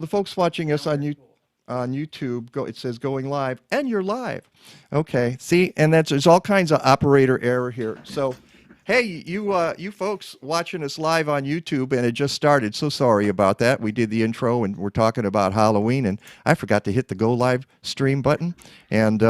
the folks watching us on YouTube, it says going live, and you're live. Okay, see, and there's all kinds of operator error here. So, hey, you folks watching us live on YouTube, and it just started. So sorry about that. We did the intro, and we're talking about Halloween, and I forgot to hit the go live stream button, and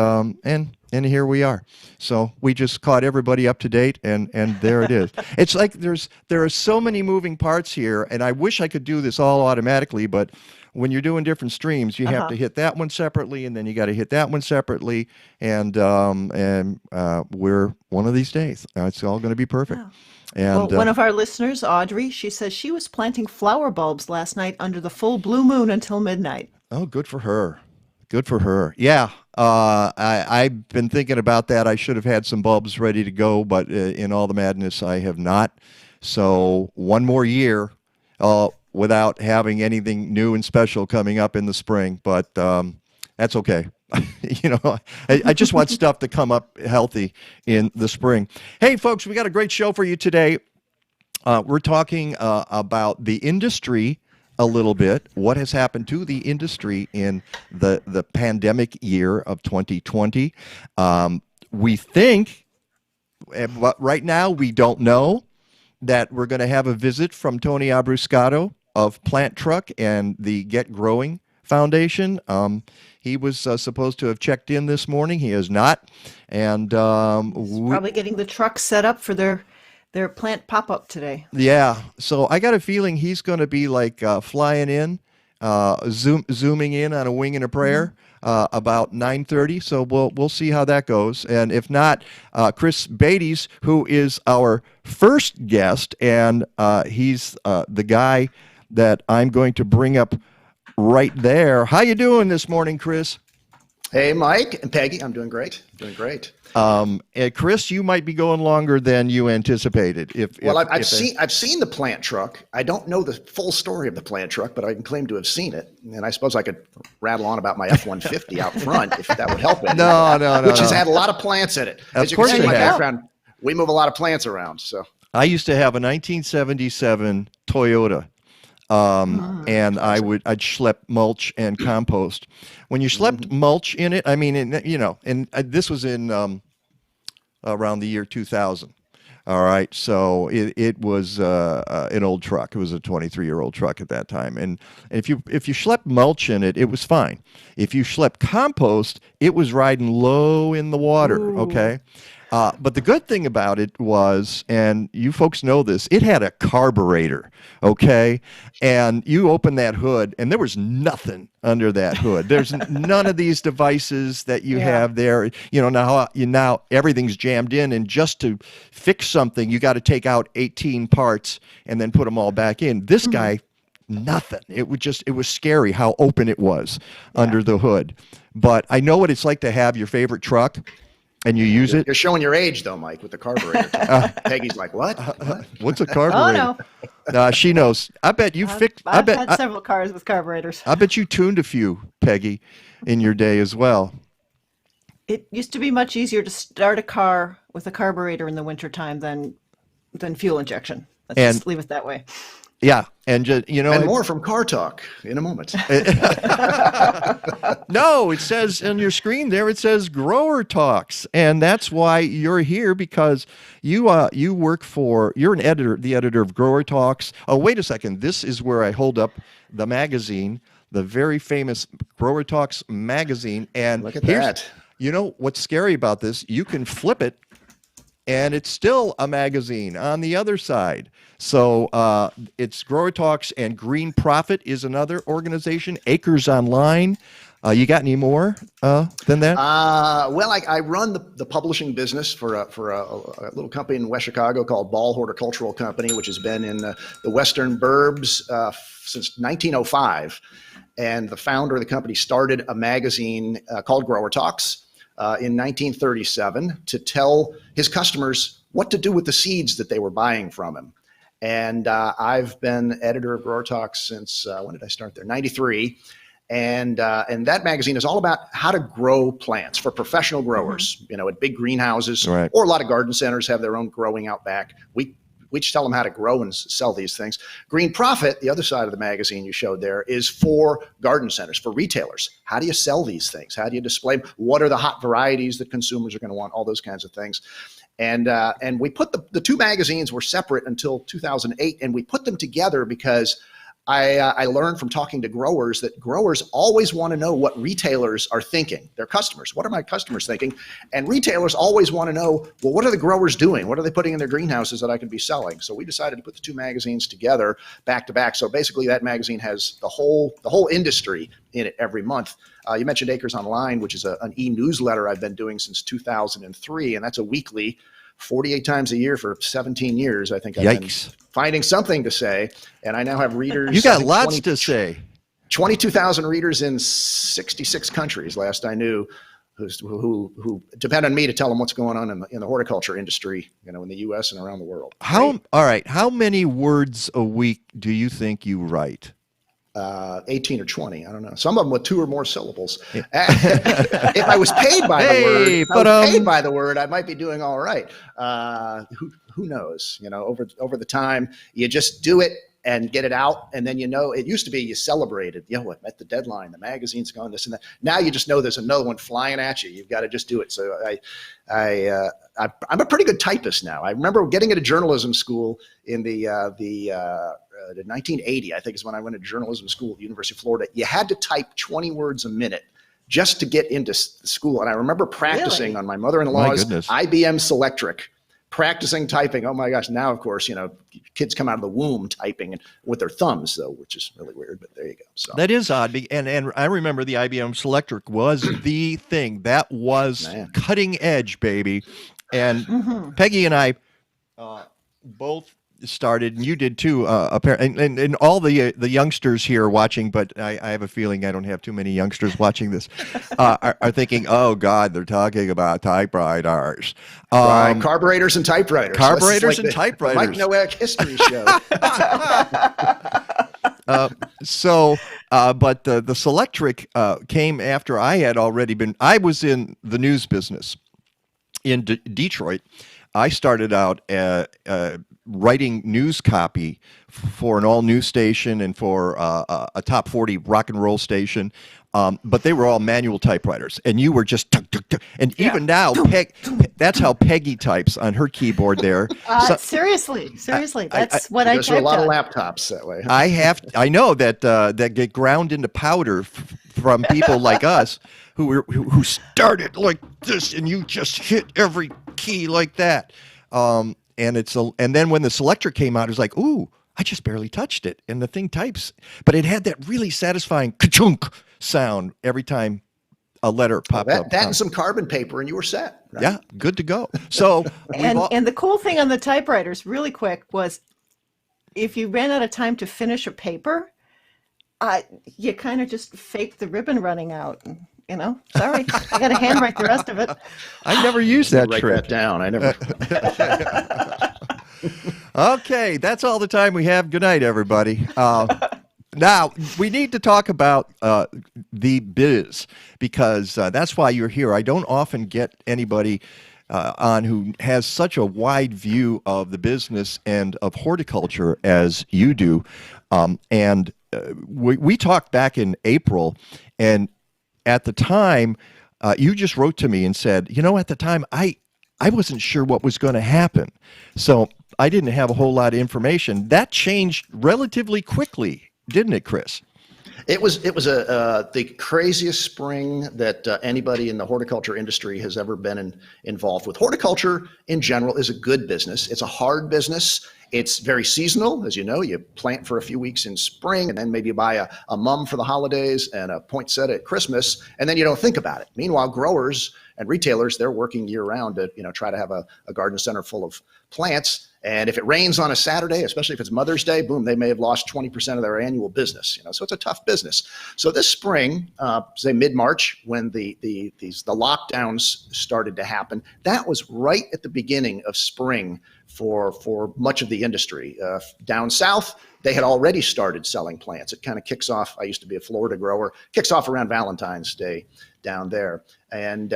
here we are. So we just caught everybody up to date, and there it is. It's like there are so many moving parts here, and I wish I could do this all automatically, but when you're doing different streams, you have to hit that one separately, and then you got to hit that one separately, and we're one of these days. It's all going to be perfect. Wow. And Well, one of our listeners, Audrey, she says she was planting flower bulbs last night under the full blue moon until midnight. oh, good for her. Good for her. Yeah, I've been thinking about that. I should have had some bulbs ready to go, but in all the madness, I have not. So one more year without having anything new and special coming up in the spring, but that's okay. I just want stuff to come up healthy in the spring. Hey, folks, we got a great show for you today. We're talking about the industry a little bit, what has happened to the industry in the pandemic year of 2020. We think, but right now we don't know, that we're going to have a visit from Tony Abruscato of Plant Truck and the Get Growing Foundation. He was supposed to have checked in this morning. He has not. And Probably getting the truck set up for their plant pop-up today. yeah, so I got a feeling he's going to be like flying in, zooming in on a wing and a prayer about 9:30. So we'll see how that goes. And if not, Chris Beytes, who is our first guest, and he's the guy that I'm going to bring up right there. How you doing this morning, Chris? Hey, Mike and Peggy. I'm doing great. Doing great. Chris, you might be going longer than you anticipated. I've seen the plant truck. I don't know the full story of the plant truck, but I can claim to have seen it. And I suppose I could rattle on about my F-150 out front if that would help it. No. Which has had a lot of plants in it. As you can see in my background, we move a lot of plants around. So I used to have a 1977 Toyota. And I'd schlep mulch and compost. When you schlepped mulch in it, I mean, and this was in around the year 2000. All right, so it was an old truck. It was a 23-year-old truck at that time, and if you schlepped mulch in it, it was fine. If you schlepped compost, it was riding low in the water. Ooh. Okay. But the good thing about it was, and you folks know this, it had a carburetor, okay? And you open that hood, and there was nothing under that hood. There's none of these devices that you have there. Now everything's jammed in, and just to fix something, you got to take out 18 parts and then put them all back in. This guy, nothing. It was scary how open it was under the hood. But I know what it's like to have your favorite truck. And you use it? You're showing your age, though, Mike, with the carburetor. Peggy's like, what? What's a carburetor? Oh, no. She knows. I bet you fixed. I've had several cars with carburetors. I bet you tuned a few, Peggy, in your day as well. It used to be much easier to start a car with a carburetor in the wintertime than fuel injection. Let's just leave it that way. Yeah, and and more from Car Talk in a moment. No, it says on your screen there. It says Grower Talks, and that's why you're here, because you're an editor, the editor of Grower Talks. Oh, wait a second. This is where I hold up the magazine, the very famous Grower Talks magazine. And look at that. You know what's scary about this? You can flip it, and it's still a magazine on the other side. So it's Grower Talks, and Green Profit is another organization. Acres Online. You got any more than that? Well, I run the publishing business for a little company in West Chicago called Ball Horticultural Company, which has been in the Western Burbs since 1905. And the founder of the company started a magazine called Grower Talks in 1937 to tell his customers what to do with the seeds that they were buying from him. And I've been editor of Grower Talks since, when did I start there? 93. And that magazine is all about how to grow plants for professional growers, at big greenhouses, right. Or a lot of garden centers have their own growing out back. We we just tell them how to grow and sell these things. Green Profit, the other side of the magazine you showed there, is for garden centers, for retailers. How do you sell these things? How do you display them? What are the hot varieties that consumers are going to want? All those kinds of things. And we put the two magazines were separate until 2008, and we put them together because I learned from talking to growers that growers always want to know what retailers are thinking, their customers. What are my customers thinking? And retailers always want to know, well, what are the growers doing? What are they putting in their greenhouses that I can be selling? So we decided to put the two magazines together back to back. So basically that magazine has the whole industry in it every month. You mentioned Acres Online, which is an e-newsletter I've been doing since 2003, and that's a weekly 48 times a year for 17 years. I think I've been finding something to say, and I now have readers. You got lots to say. 22,000 readers in 66 countries, last I knew, who depend on me to tell them what's going on in the horticulture industry, in the U.S. and around the world. All right. How many words a week do you think you write? 18 or 20. I don't know. Some of them with 2 or more syllables. Yeah. If I was paid by the word, I might be doing all right. Who knows? Over the time, you just do it and get it out, and then it used to be you celebrated. I met the deadline. The magazine's gone, this and that. Now you just know there's another one flying at you. You've got to just do it. So I'm a pretty good typist now. I remember getting into journalism school in the 1980, I think is when I went to journalism school at the University of Florida. You had to type 20 words a minute just to get into school. And I remember practicing on my mother-in-law's IBM Selectric, practicing typing. Oh my gosh. Now, of course, kids come out of the womb typing with their thumbs, though, which is really weird, but there you go. So that is odd. And I remember the IBM Selectric was the thing. That was cutting edge, baby. And Peggy and I both started, and you did too, apparently, and all the youngsters here watching, but I have a feeling I don't have too many youngsters watching this, are thinking, oh God, they're talking about typewriters. Carburetors and typewriters. Carburetors and typewriters. Mike Nowak history show. But the Selectric came after I had already I was in the news business in Detroit. I started out writing news copy for an all-news station and for a top 40 rock and roll station, but they were all manual typewriters, and you were just tuk, tuk, tuk. And even now, that's how Peggy types on her keyboard there. Seriously, that's what I typed on. A lot of laptops that way. I know that get ground into powder from people like us who started like this, and you just hit every key like that. And then when the Selectric came out, it was like, ooh, I just barely touched it, and the thing types. But it had that really satisfying ka-chunk sound every time a letter popped up. That and some carbon paper, and you were set. Right? Yeah, good to go. So and the cool thing on the typewriters, really quick, was if you ran out of time to finish a paper, you kind of just faked the ribbon running out. Sorry, I got to handwrite the rest of it. I never used that trick. Write that down. I never. Okay, that's all the time we have. Good night, everybody. Now, we need to talk about the biz, because that's why you're here. I don't often get anybody on who has such a wide view of the business and of horticulture as you do. We talked back in April, and at the time, you just wrote to me and said, at the time, I wasn't sure what was going to happen. So I didn't have a whole lot of information. That changed relatively quickly, didn't it, Chris? It was the craziest spring that anybody in the horticulture industry has ever been involved with. Horticulture in general is a good business. It's a hard business. It's very seasonal. As you know, you plant for a few weeks in spring, and then maybe you buy a mum for the holidays and a poinsettia at Christmas, and then you don't think about it. Meanwhile, growers and retailers, they're working year round to try to have a garden center full of plants. And if it rains on a Saturday, especially if it's Mother's Day, boom, they may have lost 20% of their annual business. So it's a tough business. So this spring, say mid-March, when the lockdowns started to happen, that was right at the beginning of spring for much of the industry. Down south, they had already started selling plants. It kind of kicks off. I used to be a Florida grower. Kicks off around Valentine's Day down there. And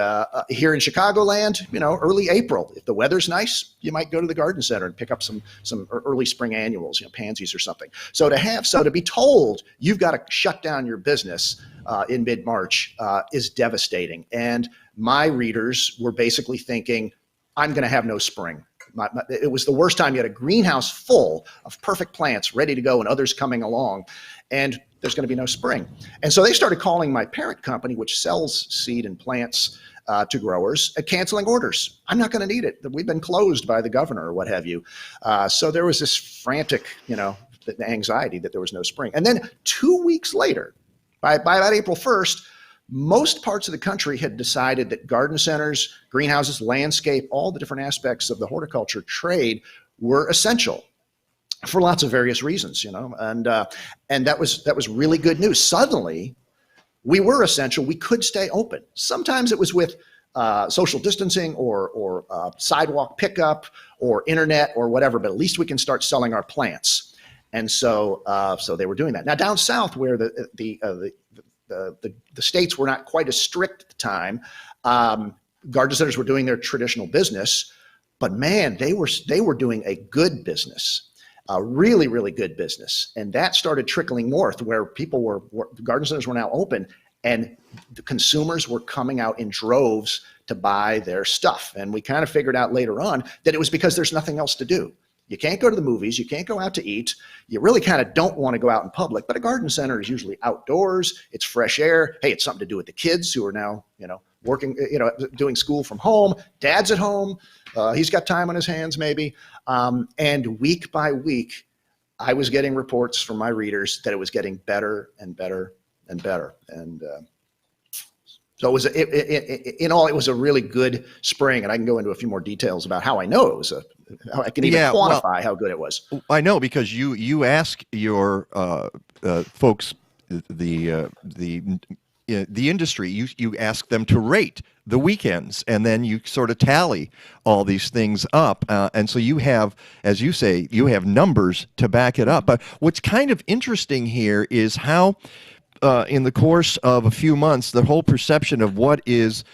here in Chicagoland, early April, if the weather's nice, you might go to the garden center and pick up some early spring annuals, pansies or something. So to be told you've got to shut down your business in mid-March is devastating. And my readers were basically thinking, I'm going to have no spring. It was the worst time. You had a greenhouse full of perfect plants ready to go and others coming along, and there's going to be no spring. And so they started calling my parent company, which sells seed and plants to growers, canceling orders. I'm not going to need it. We've been closed by the governor or what have you. So there was this frantic, the anxiety that there was no spring. And then 2 weeks later, by about April 1st, most parts of the country had decided that garden centers, greenhouses, landscape, all the different aspects of the horticulture trade were essential for lots of various reasons, and that was really good news. Suddenly, we were essential. We could stay open. Sometimes it was with social distancing or sidewalk pickup or internet or whatever, but at least we can start selling our plants. And so they were doing that. Now down south, where the states were not quite as strict at the time, garden centers were doing their traditional business, but man, they were doing a good business, a really, really good business. And that started trickling north, where garden centers were now open, and the consumers were coming out in droves to buy their stuff. And we kind of figured out later on that it was because there's nothing else to do. You can't go to the movies. You can't go out to eat. You really kind of don't want to go out in public. But a garden center is usually outdoors. It's fresh air. Hey, it's something to do with the kids who are now, working, doing school from home. Dad's at home. He's got time on his hands, maybe. And week by week, I was getting reports from my readers that it was getting better and better and better. And so it was, in all, it was a really good spring. And I can go into a few more details about how I know it was how I can even quantify how good it was. I know, because you ask your folks, the industry, you ask them to rate the weekends, and then you sort of tally all these things up. And so you have, as you say, you have numbers to back it up. But what's kind of interesting here is how, in the course of a few months, the whole perception of what is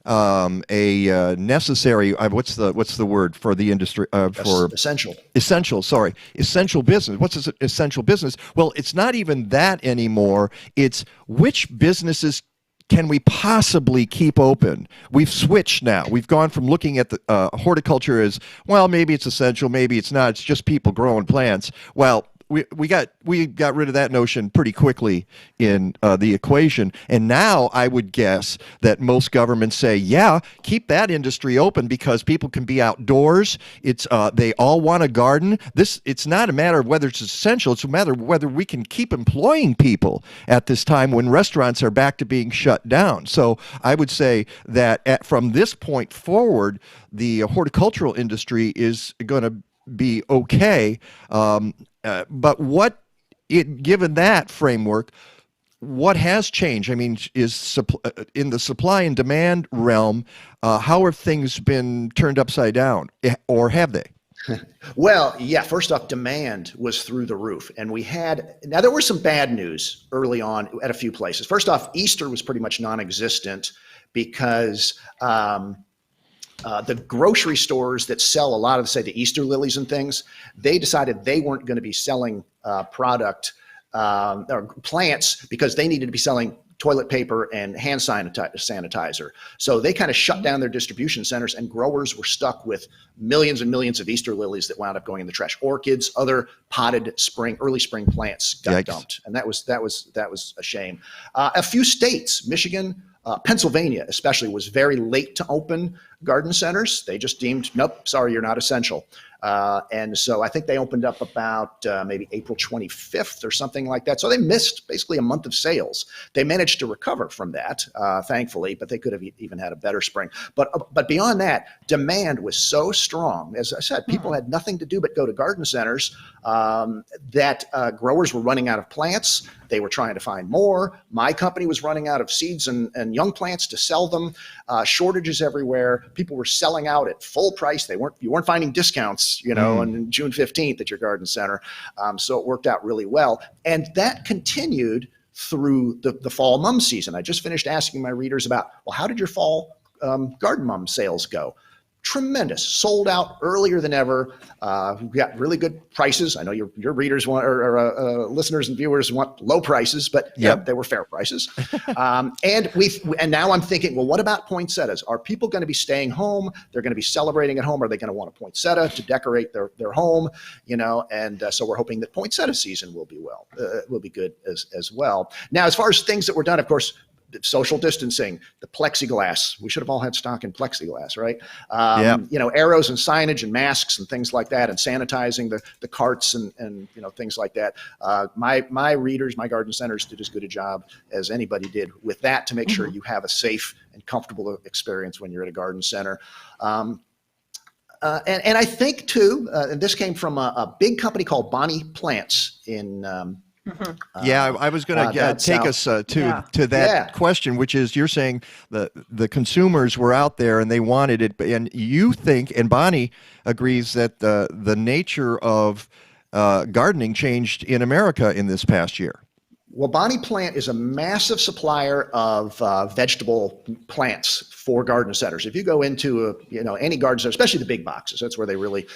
a necessary, what's the word for the industry, for essential business. What's essential business? Well, it's not even that anymore. It's which businesses can we possibly keep open? We've switched now. We've gone from looking at the horticulture as, well, maybe it's essential, maybe it's not. It's just people growing plants. Well, we got rid of that notion pretty quickly in the equation, and now I would guess that most governments say, yeah, keep that industry open because people can be outdoors. It's they all want a garden. It's not a matter of whether it's essential. It's a matter of whether we can keep employing people at this time when restaurants are back to being shut down. So I would say that from this point forward, the horticultural industry is going to be okay. But given that framework, what has changed? I mean, is in the supply and demand realm, how have things been turned upside down, or have they? Well, yeah, first off, demand was through the roof. And now there was some bad news early on at a few places. First off, Easter was pretty much non-existent because the grocery stores that sell a lot of, say, the Easter lilies and things, they decided they weren't going to be selling product or plants because they needed to be selling toilet paper and hand sanitizer. So they kind of shut down their distribution centers, and growers were stuck with millions and millions of Easter lilies that wound up going in the trash. Orchids, other potted early spring plants got dumped, and that was a shame. A few states, Michigan, Pennsylvania especially, was very late to open garden centers. They just deemed, nope, sorry, you're not essential. And so I think they opened up about maybe April 25th or something like that. So they missed basically a month of sales. They managed to recover from that, thankfully, but they could have even had a better spring. But beyond that, demand was so strong. As I said, people had nothing to do but go to garden centers, that growers were running out of plants. They were trying to find more. My company was running out of seeds and young plants to sell them. Shortages everywhere. People were selling out at full price. You weren't finding discounts events, on June 15th at your garden center. So it worked out really well. And that continued through the fall mum season. I just finished asking my readers about, well, how did your fall garden mum sales go? Tremendous, sold out earlier than ever. We got really good prices. I know your readers want, or listeners and viewers want low prices, but they were fair prices. And now I'm thinking, well, what about poinsettias? Are people going to be staying home? They're going to be celebrating at home. Are they going to want a poinsettia to decorate their home? And so we're hoping that poinsettia season will be good as well. Now, as far as things that were done, of course, social distancing, the plexiglass. We should have all had stock in plexiglass, right? Arrows and signage and masks and things like that, and sanitizing the carts and things like that. My readers, my garden centers did as good a job as anybody did with that to make sure you have a safe and comfortable experience when you're at a garden center. And I think too, and this came from a big company called Bonnie Plants in I was going to take us to that question, which is, you're saying the consumers were out there and they wanted it, and you think, and Bonnie agrees, that the nature of gardening changed in America in this past year. Well, Bonnie Plant is a massive supplier of vegetable plants for garden centers. If you go into any garden center, especially the big boxes, that's where they really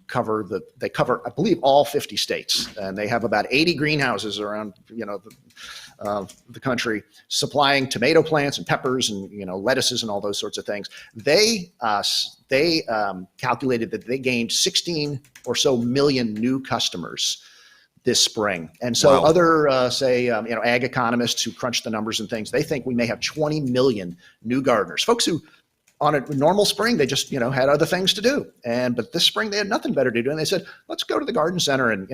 cover, I believe, all 50 states, and they have about 80 greenhouses around the country supplying tomato plants and peppers and lettuces and all those sorts of things. They calculated that they gained 16 or so million new customers this spring. And so other, ag economists who crunch the numbers and things, they think we may have 20 million new gardeners, folks who on a normal spring, they just, had other things to do. But this spring they had nothing better to do. And they said, let's go to the garden center and,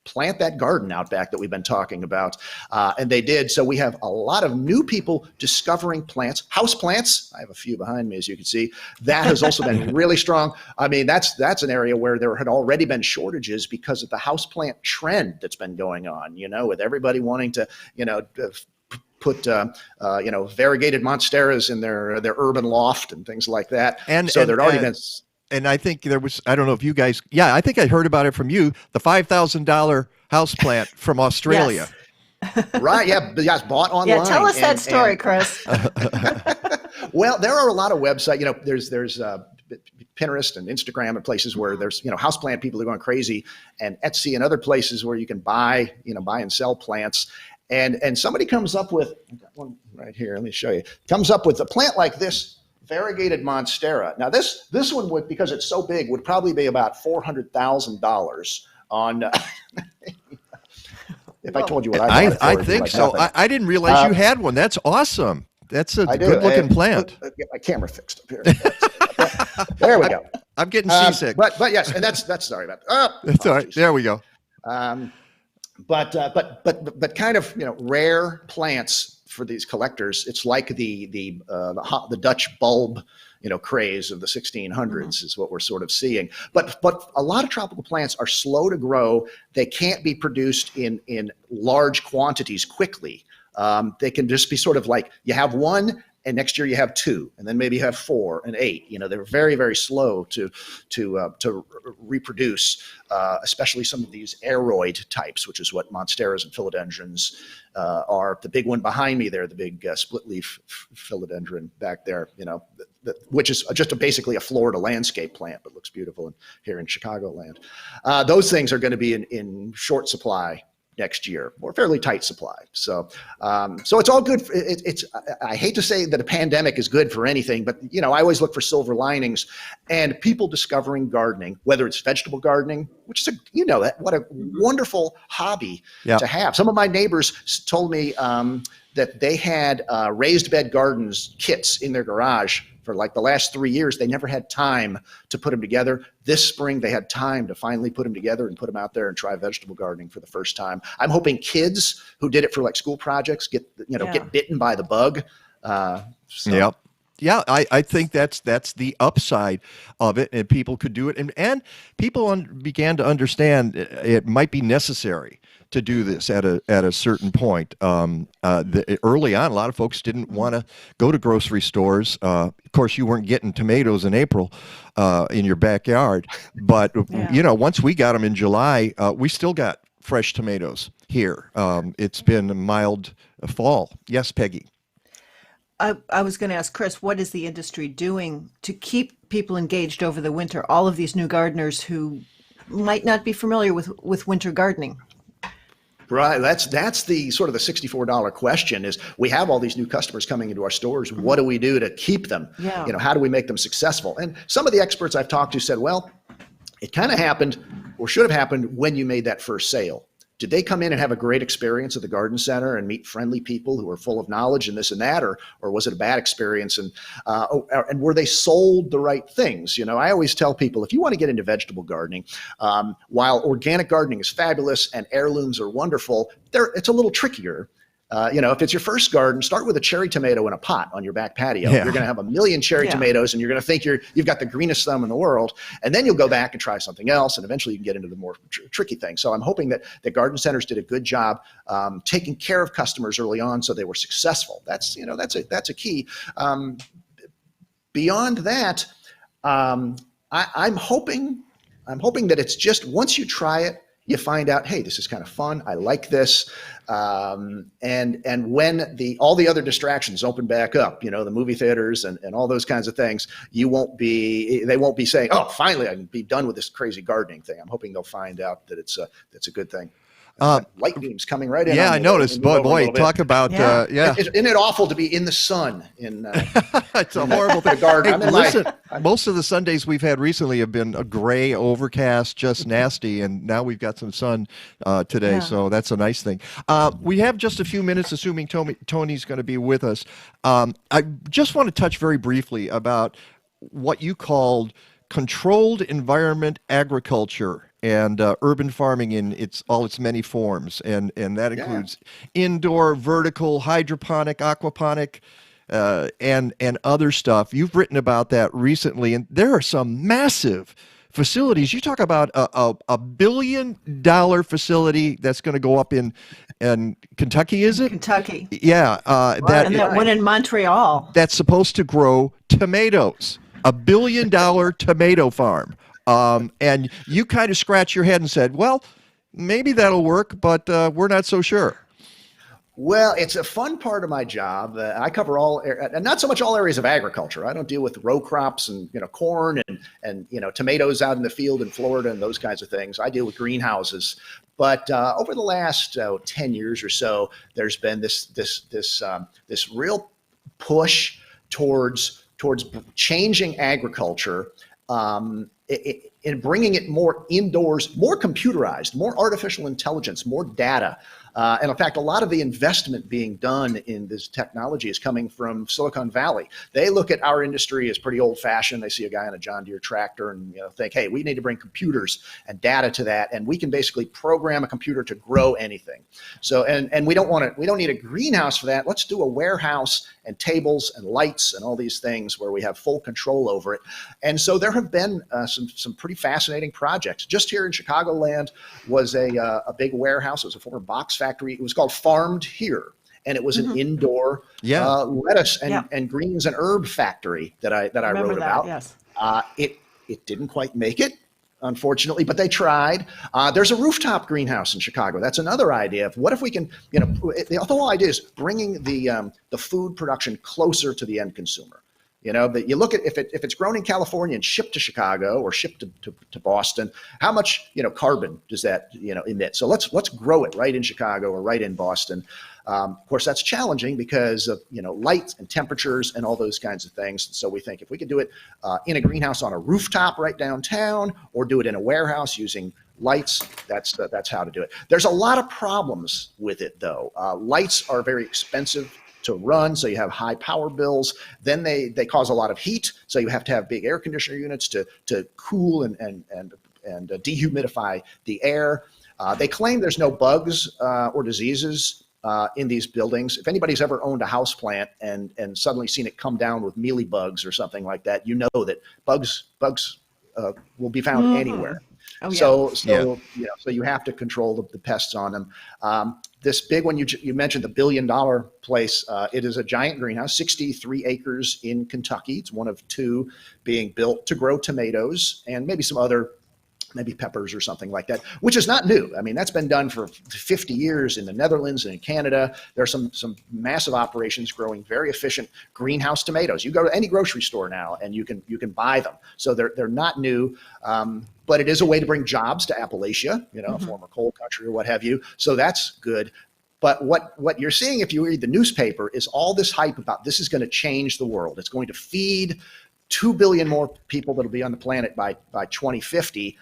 plant that garden out back that we've been talking about. And they did. So we have a lot of new people discovering plants, house plants. I have a few behind me, as you can see. That has also been really strong. I mean, that's an area where there had already been shortages because of the house plant trend that's been going on, with everybody wanting to, put variegated monsteras in their urban loft and things like that. And so there'd already been. And I think there was, I don't know if you guys, I think I heard about it from you, the $5,000 houseplant from Australia. Yes. Right, yeah, bought online. Yeah, tell us that story, Chris. Well, there are a lot of websites, there's Pinterest and Instagram and places where there's, houseplant people are going crazy, and Etsy and other places where you can buy and sell plants. And somebody comes up with, I've got one right here, let me show you, comes up with a plant like this, variegated monstera. Now this one would, because it's so big, would probably be about $400,000 on. If I told you what I bought it for, I think so. I didn't realize you had one. That's awesome. That's a good-looking plant. Get my camera fixed up here. There we go. I'm getting seasick. But yes, and that's sorry about that. That's all right. There we go. But kind of rare plants for these collectors. It's like the Dutch bulb craze of the 1600s is what we're sort of seeing. But a lot of tropical plants are slow to grow. They can't be produced in large quantities quickly. They can just be sort of like you have one, and next year you have two, and then maybe you have 4 and 8. They're very, very slow to reproduce, especially some of these aroid types, which is what monsteras and philodendrons are. The big one behind me there, the big split leaf philodendron back there, which is just basically a Florida landscape plant, but looks beautiful here in Chicagoland. Those things are going to be in short supply next year, or fairly tight supply. So it's all good. I hate to say that a pandemic is good for anything, but I always look for silver linings, and people discovering gardening, whether it's vegetable gardening, which is what a wonderful hobby to have. Some of my neighbors told me that they had raised bed gardens kits in their garage for like the last 3 years. They never had time to put them together. This spring, they had time to finally put them together and put them out there and try vegetable gardening for the first time. I'm hoping kids who did it for like school projects get bitten by the bug. Yep. Yeah, I think that's the upside of it, and people could do it, and people began to understand it might be necessary to do this at a certain point. Early on, a lot of folks didn't want to go to grocery stores. Of course, you weren't getting tomatoes in April in your backyard, but Yeah. once we got them in July, we still got fresh tomatoes here. It's been a mild fall. Yes, Peggy. I was going to ask Chris, what is the industry doing to keep people engaged over the winter? All of these new gardeners who might not be familiar with winter gardening. Right. That's the sort of the $64 question is we have all these new customers coming into our stores. What do we do to keep them? Yeah. How do we make them successful? And some of the experts I've talked to said, well, it kind of happened or should have happened when you made that first sale. Did they come in and have a great experience at the garden center and meet friendly people who are full of knowledge and this and that, or was it a bad experience? And were they sold the right things? I always tell people if you want to get into vegetable gardening, while organic gardening is fabulous and heirlooms are wonderful, it's a little trickier. If it's your first garden, start with a cherry tomato in a pot on your back patio. Yeah. You're going to have a million cherry tomatoes, and you're going to think you've got the greenest thumb in the world. And then you'll go back and try something else, and eventually you can get into the more tricky things. So I'm hoping that the garden centers did a good job taking care of customers early on, so they were successful. That's a key. Beyond that, I'm hoping that it's just once you try it, you find out, hey, this is kind of fun. I like this. And when all the other distractions open back up, the movie theaters and all those kinds of things, they won't be saying, oh, finally I can be done with this crazy gardening thing. I'm hoping they'll find out that it's a good thing. Light beams coming right in. Yeah, I noticed. Boy, talk about Isn't it awful to be in the sun? It's a horrible thing. Garden. Hey, listen, most of the Sundays we've had recently have been a gray, overcast, just nasty, and now we've got some sun today, so that's a nice thing. We have just a few minutes, assuming Tony's going to be with us. I just want to touch very briefly about what you called controlled environment agriculture and urban farming in all its many forms, and that includes indoor, vertical, hydroponic, aquaponic, and other stuff. You've written about that recently, and there are some massive facilities. You talk about a $1 billion facility that's going to go up in Kentucky, is it? Kentucky. Yeah, And that one in Montreal. That's supposed to grow tomatoes. $1 billion tomato farm. And you kind of scratched your head and said, well, maybe that'll work, but we're not so sure. Well, it's a fun part of my job. I cover and not so much all areas of agriculture. I don't deal with row crops and corn and tomatoes out in the field in Florida and those kinds of things. I deal with greenhouses. But over the last 10 years or so, there's been this real push towards changing agriculture. In bringing it more indoors, more computerized, more artificial intelligence, more data. And in fact, a lot of the investment being done in this technology is coming from Silicon Valley. They look at our industry as pretty old fashioned. They see a guy on a John Deere tractor and think, hey, we need to bring computers and data to that. And we can basically program a computer to grow anything. So, and we don't need a greenhouse for that. Let's do a warehouse and tables and lights and all these things where we have full control over it. And so there have been some pretty fascinating projects. Just here in Chicagoland was a big warehouse. It was a former box factory. It was called Farmed Here. And it was an indoor lettuce and greens and herb factory that I wrote about. Yes. It didn't quite make it, unfortunately, but they tried. There's a rooftop greenhouse in Chicago. That's another idea of what if we can, the whole idea is bringing the food production closer to the end consumer. That you look at if it's grown in California and shipped to Chicago or shipped to Boston, how much carbon does that emit? So let's grow it right in Chicago or right in Boston. Of course, that's challenging because of light and temperatures and all those kinds of things. So we think if we could do it in a greenhouse on a rooftop right downtown, or do it in a warehouse using lights, that's how to do it. There's a lot of problems with it, though. Lights are very expensive to run, so you have high power bills. Then they cause a lot of heat, so you have to have big air conditioner units to cool and dehumidify the air. They claim there's no bugs or diseases in these buildings. If anybody's ever owned a house plant and suddenly seen it come down with mealy bugs or something like that, you know that bugs will be found anywhere. Oh, yeah. So you have to control the pests on them. This big one you mentioned, the $1 billion place. It is a giant greenhouse, 63 acres in Kentucky. It's one of 2 being built to grow tomatoes and maybe some other, maybe peppers or something like that, which is not new. I mean, that's been done for 50 years in the Netherlands and in Canada. There are some massive operations growing very efficient greenhouse tomatoes. You go to any grocery store now and you can buy them. So they're not new, but it is a way to bring jobs to Appalachia, former coal country or what have you. So that's good. But what you're seeing if you read the newspaper is all this hype about this is going to change the world. It's going to feed 2 billion more people that'll be on the planet by 2050.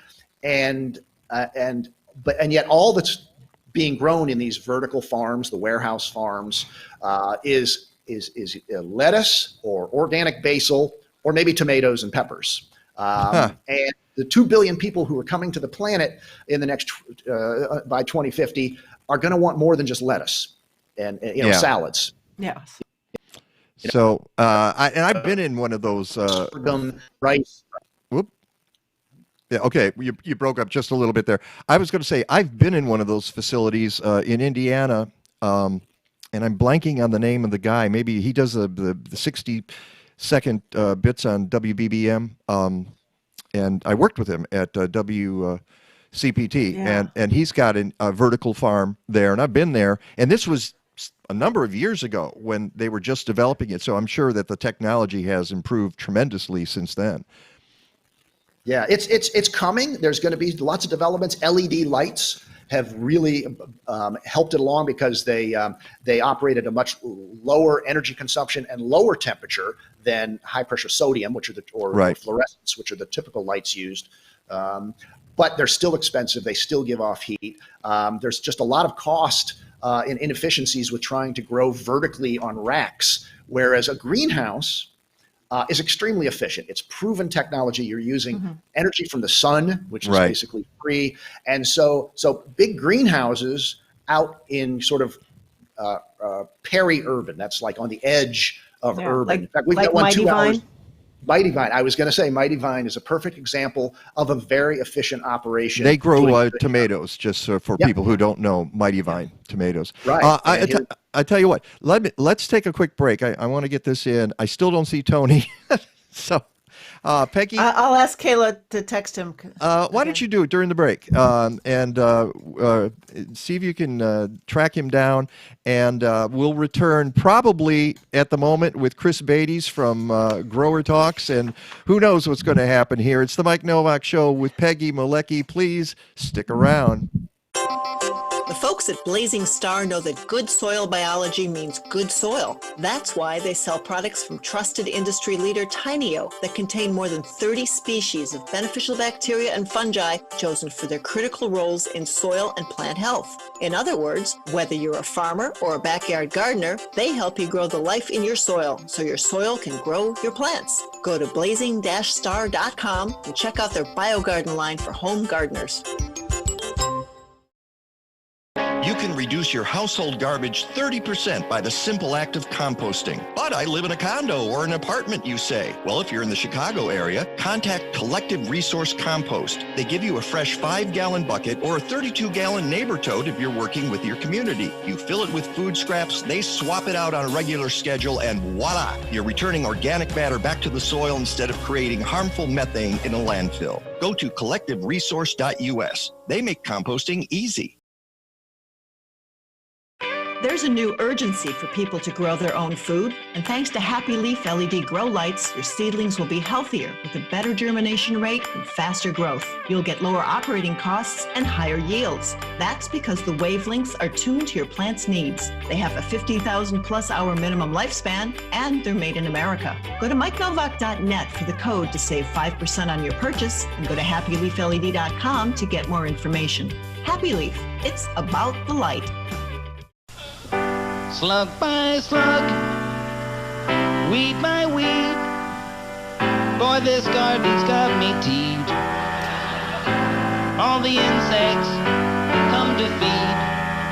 And yet all that's being grown in these vertical farms, the warehouse farms, is lettuce or organic basil or maybe tomatoes and peppers. And the 2 billion people who are coming to the planet in the next by 2050 are going to want more than just lettuce and salads. Yeah. So I've been in one of those. Sorghum, rice. Whoop. Yeah, okay, you broke up just a little bit there. I was going to say, I've been in one of those facilities in Indiana, and I'm blanking on the name of the guy. Maybe he does the 60-second bits on WBBM, and I worked with him at WCPT, and he's got a vertical farm there, and I've been there, and this was a number of years ago when they were just developing it, so I'm sure that the technology has improved tremendously since then. Yeah, it's coming. There's going to be lots of developments. LED lights have really helped it along because they operate at a much lower energy consumption and lower temperature than high pressure sodium, or fluorescence, which are the typical lights used. But they're still expensive. They still give off heat. There's just a lot of cost and inefficiencies with trying to grow vertically on racks, whereas a greenhouse is extremely efficient. It's proven technology. You're using energy from the sun, which is basically free. And so big greenhouses out in sort of peri-urban, that's like on the edge of urban. In fact, we've got one Mighty 2 hours. Vine? Mighty Vine. I was going to say Mighty Vine is a perfect example of a very efficient operation. They grow tomatoes, just for people who don't know Mighty Vine tomatoes. Right. I tell you what, let's take a quick break. I want to get this in. I still don't see Tony. So, Peggy? I'll ask Kayla to text him. Why don't you do it during the break and see if you can track him down, and we'll return probably at the moment with Chris Beytes from Grower Talks, and who knows what's going to happen here. It's the Mike Nowak Show with Peggy Malecki. Please stick around. The folks at Blazing Star know that good soil biology means good soil. That's why they sell products from trusted industry leader Tineo that contain more than 30 species of beneficial bacteria and fungi chosen for their critical roles in soil and plant health. In other words, whether you're a farmer or a backyard gardener, they help you grow the life in your soil so your soil can grow your plants. Go to blazing-star.com and check out their BioGarden line for home gardeners. You can reduce your household garbage 30% by the simple act of composting. But I live in a condo or an apartment, you say. Well, if you're in the Chicago area, contact Collective Resource Compost. They give you a fresh 5-gallon bucket or a 32-gallon neighbor tote if you're working with your community. You fill it with food scraps, they swap it out on a regular schedule, and voila! You're returning organic matter back to the soil instead of creating harmful methane in a landfill. Go to collectiveresource.us. They make composting easy. There's a new urgency for people to grow their own food, and thanks to Happy Leaf LED grow lights, your seedlings will be healthier with a better germination rate and faster growth. You'll get lower operating costs and higher yields. That's because the wavelengths are tuned to your plant's needs. They have a 50,000 plus hour minimum lifespan, and they're made in America. Go to MikeNovak.net for the code to save 5% on your purchase, and go to HappyLeafLED.com to get more information. Happy Leaf, it's about the light. Slug by slug, weed by weed, boy, this garden's got me teed. All the insects come to feed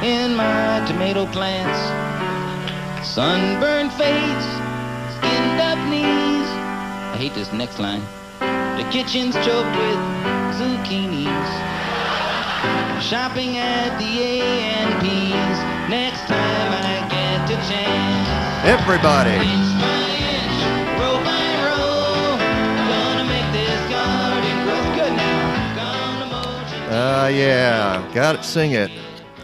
in my tomato plants. Sunburned face, skinned up knees. I hate this next line. The kitchen's choked with zucchinis. Shopping at the A&P's next time I get a chance. Everybody. Inch by inch, row by row, gonna make this garden grow. Good now. Gonna mulch it. Yeah, got it. Sing it.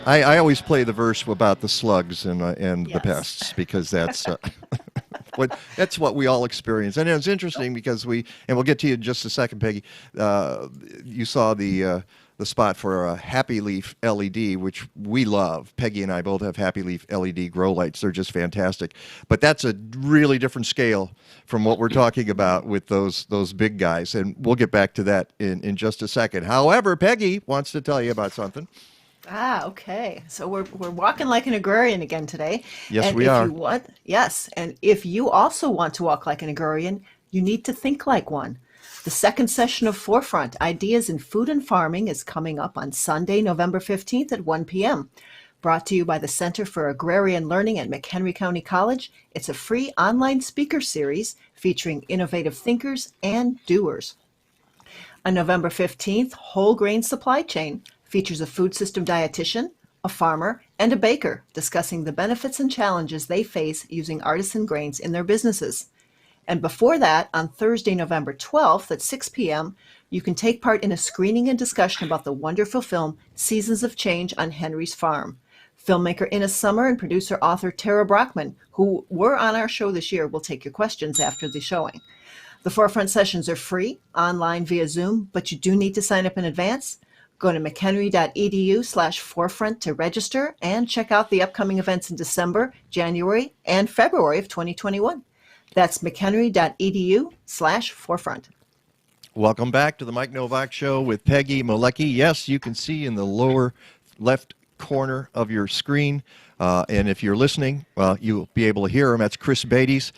I always play the verse about the slugs and the Yes. pests because that's that's what we all experience. And it's interesting because we'll get to you in just a second, Peggy. You saw the spot for a Happy Leaf LED, which we love. Peggy and I both have Happy Leaf LED grow lights. They're just fantastic. But that's a really different scale from what we're talking about with those big guys. And we'll get back to that in just a second. However, Peggy wants to tell you about something. Okay. So we're walking like an agrarian again today. Yes, and we if are. You want, yes, and if you also want to walk like an agrarian, you need to think like one. The second session of Forefront Ideas in Food and Farming is coming up on Sunday, November 15th at 1 p.m. Brought to you by the Center for Agrarian Learning at McHenry County College. It's a free online speaker series featuring innovative thinkers and doers. On November 15th, Whole Grain Supply Chain features a food system dietitian, a farmer, and a baker discussing the benefits and challenges they face using artisan grains in their businesses. And before that, on Thursday, November 12th at 6 p.m., you can take part in a screening and discussion about the wonderful film Seasons of Change on Henry's Farm. Filmmaker Ina Summer and producer-author Tara Brockman, who were on our show this year, will take your questions after the showing. The Forefront sessions are free, online via Zoom, but you do need to sign up in advance. Go to mchenry.edu/forefront to register and check out the upcoming events in December, January, and February of 2021. That's mchenry.edu/forefront. Welcome back to the Mike Nowak Show with Peggy Malecki. Yes, you can see in the lower left corner of your screen, and if you're listening, well, you'll be able to hear him. That's Chris Beytes,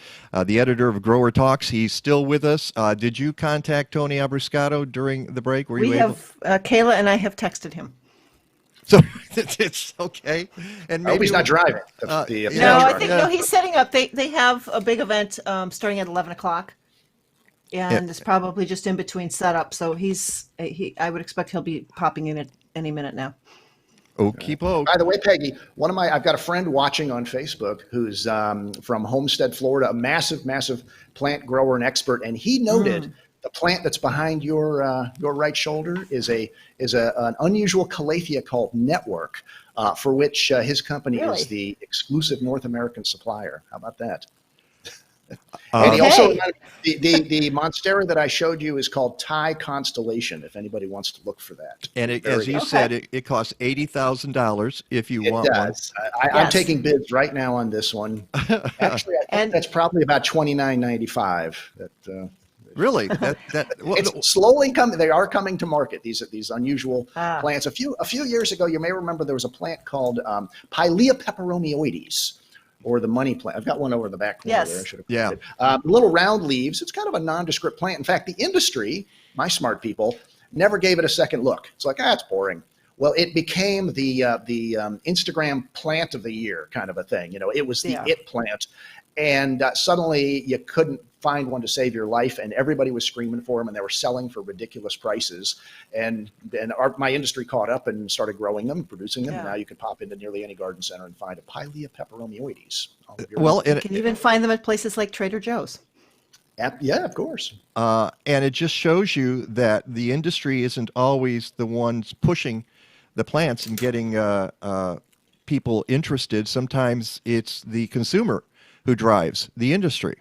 the editor of Grower Talks. He's still with us. Did you contact Tony Abruscato during the break? Were you able? Kayla and I have texted him. So it's okay. And I hope he's not driving. No, I think no. He's setting up. They have a big event starting at 11 o'clock, and it's probably just in between setup. So I would expect he'll be popping in at any minute now. Okey poke. By the way, Peggy, I've got a friend watching on Facebook who's from Homestead, Florida, a massive, massive plant grower and expert, and he noted the plant that's behind your right shoulder is an unusual calathea called Network, for which his company is the exclusive North American supplier. How about that? And he also the monstera that I showed you is called Thai Constellation. If anybody wants to look for that, and as you said, it costs $80,000 if you want one. I'm taking bids right now on this one. Actually, I think that's probably about $29.95. Really? It's slowly coming. They are coming to market. These unusual plants. A few years ago, you may remember there was a plant called Pilea peperomioides, or the money plant. I've got one over in the back corner there. I should have put it. Little round leaves. It's kind of a nondescript plant. In fact, the industry, my smart people, never gave it a second look. It's like, it's boring. Well, it became the Instagram plant of the year kind of a thing. It was the it plant. And suddenly you couldn't find one to save your life, and everybody was screaming for them, and they were selling for ridiculous prices. And my industry caught up and started growing them, producing them. And now you can pop into nearly any garden center and find a Pilea peperomioides. Well, you can even find them at places like Trader Joe's. Yeah, of course. And it just shows you that the industry isn't always the ones pushing the plants and getting people interested. Sometimes it's the consumer who drives the industry.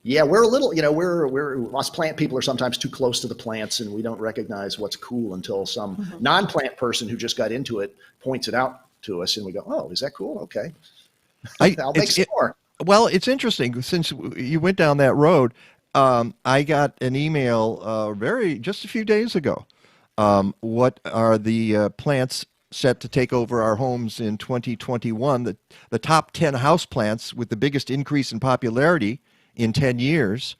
Yeah, we're a little, we're us plant people are sometimes too close to the plants, and we don't recognize what's cool until some non-plant person who just got into it points it out to us, and we go, "Oh, is that cool? Okay, I'll make some more." Well, it's interesting since you went down that road. I got an email just a few days ago. What are the plants set to take over our homes in 2021? The top 10 house plants with the biggest increase in popularity in 10 years.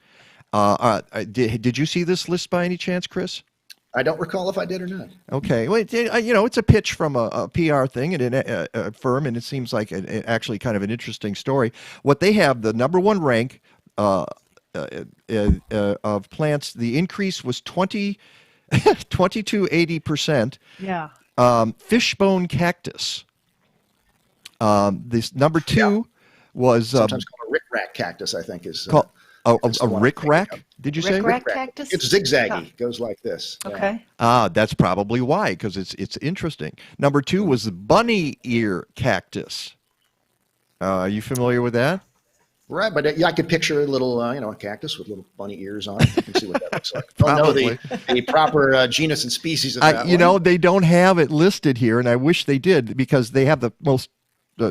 Did you see this list by any chance, Chris? I don't recall if I did or not. Okay. Well, it's a pitch from a PR thing and a firm, and it seems like actually kind of an interesting story. What they have, the number one rank of plants, the increase was 20 to 80%. Yeah. Fishbone cactus. This number two was Sometimes called a rickrack cactus, I think is called a the one I'm thinking rickrack. of. Did you say? Rickrack cactus? It's zigzaggy. Yeah. It goes like this. Yeah. Okay. That's probably why, because it's interesting. Number two was the bunny ear cactus. Are you familiar with that? Right, but I could picture a little, a cactus with little bunny ears on it. You can see what that looks like. Don't know the proper genus and species of that one. They don't have it listed here, and I wish they did, because they have the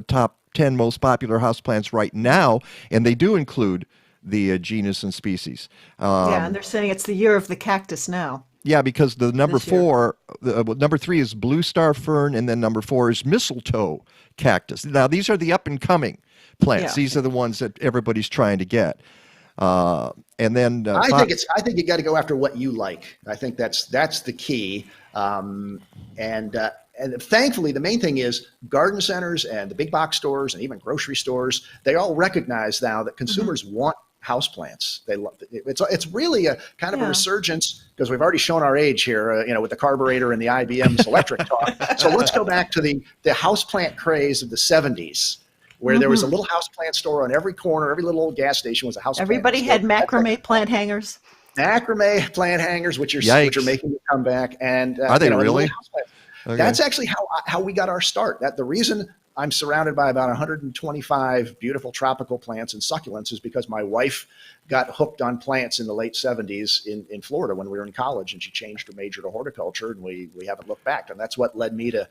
top 10 most popular houseplants right now, and they do include the genus and species. Yeah, and they're saying it's the year of the cactus now. Yeah, because the number This year. four, number three is blue star fern, and then number four is mistletoe cactus. Now, these are the up and coming plants. Yeah. These are the ones that everybody's trying to get. And then I think you got to go after what you like. I think that's the key. And thankfully, the main thing is garden centers and the big box stores and even grocery stores, they all recognize now that consumers want houseplants. They love it. It's really a kind of a resurgence, because we've already shown our age here, with the carburetor and the IBM's electric talk. So let's go back to the houseplant craze of the 70s, where there was a little houseplant store on every corner. Every little old gas station was a houseplant. Everybody had macrame plant hangers. Macrame plant hangers, which are making a comeback. And are they really? Okay. That's actually how we got our start. The reason I'm surrounded by about 125 beautiful tropical plants and succulents is because my wife got hooked on plants in the late 70s in Florida when we were in college, and she changed her major to horticulture, and we haven't looked back. And that's what led me to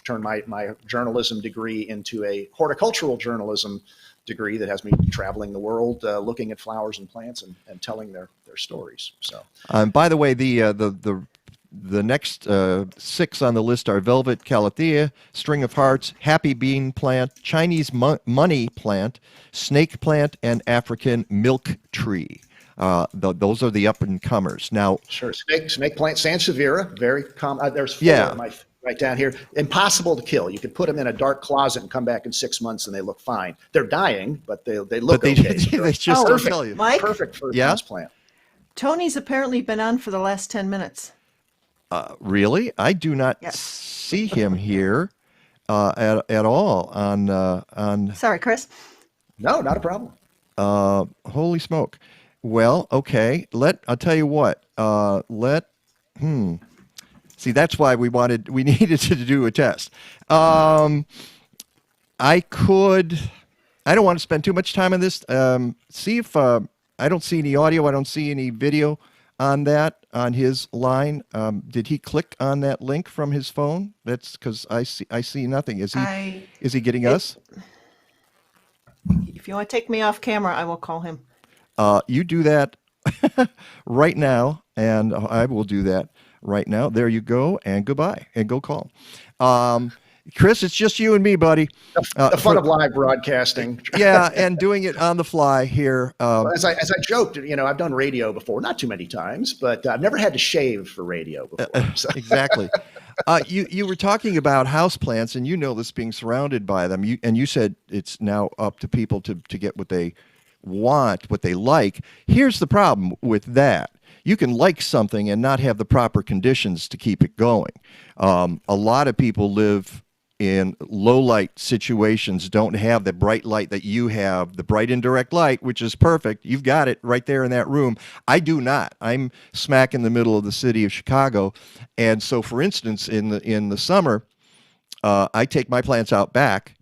turn my journalism degree into a horticultural journalism degree that has me traveling the world, looking at flowers and plants and telling their stories. So, by the way, the next six on the list are Velvet Calathea, String of Hearts, Happy Bean Plant, Chinese Money Plant, Snake Plant, and African Milk Tree. Those are the up-and-comers. Now, sure, snake plant, Sansevieria, very common. There's four of my right down here. Impossible to kill. You could put them in a dark closet and come back in 6 months and they look fine. They're dying, but they look okay. They just perfect. tell you. Mike? Perfect for a house plant. Tony's apparently been on for the last 10 minutes. Really? I do not see him here at all on. Sorry, Chris. No, not a problem. Holy smoke! Well, okay. I'll tell you what. See, that's why we needed to do a test. I don't want to spend too much time on this. See if I don't see any audio. I don't see any video on his line. Did he click on that link from his phone? That's because I see nothing. Is he getting us? If you want to take me off camera, I will call him. You do that right now, and I will do that right now. There you go, and goodbye, and go call. Chris, it's just you and me, buddy. The fun of live broadcasting. Yeah, and doing it on the fly here. As I joked, I've done radio before, not too many times, but I've never had to shave for radio before. So. Exactly. You were talking about houseplants, and this being surrounded by them. You said it's now up to people to get what they want, what they like. Here's the problem with that. You can like something and not have the proper conditions to keep it going. A lot of people live in low light situations, don't have the bright light that you have, the bright indirect light, which is perfect. You've got it right there in that room. I do not. I'm smack in the middle of the city of Chicago. And so, for instance, in the summer, I take my plants out back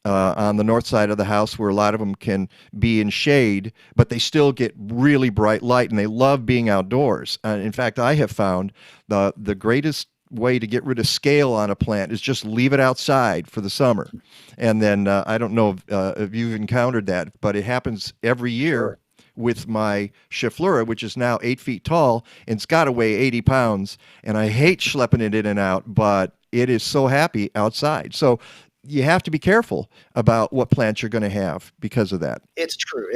on the north side of the house, where a lot of them can be in shade, but they still get really bright light, and they love being outdoors. In fact, I have found the greatest way to get rid of scale on a plant is just leave it outside for the summer. And then I don't know if you've encountered that, but it happens every year with my Chiflura, which is now 8 feet tall, and it's got to weigh 80 pounds. And I hate schlepping it in and out, but it is so happy outside. So you have to be careful about what plants you're going to have because of that. It's true.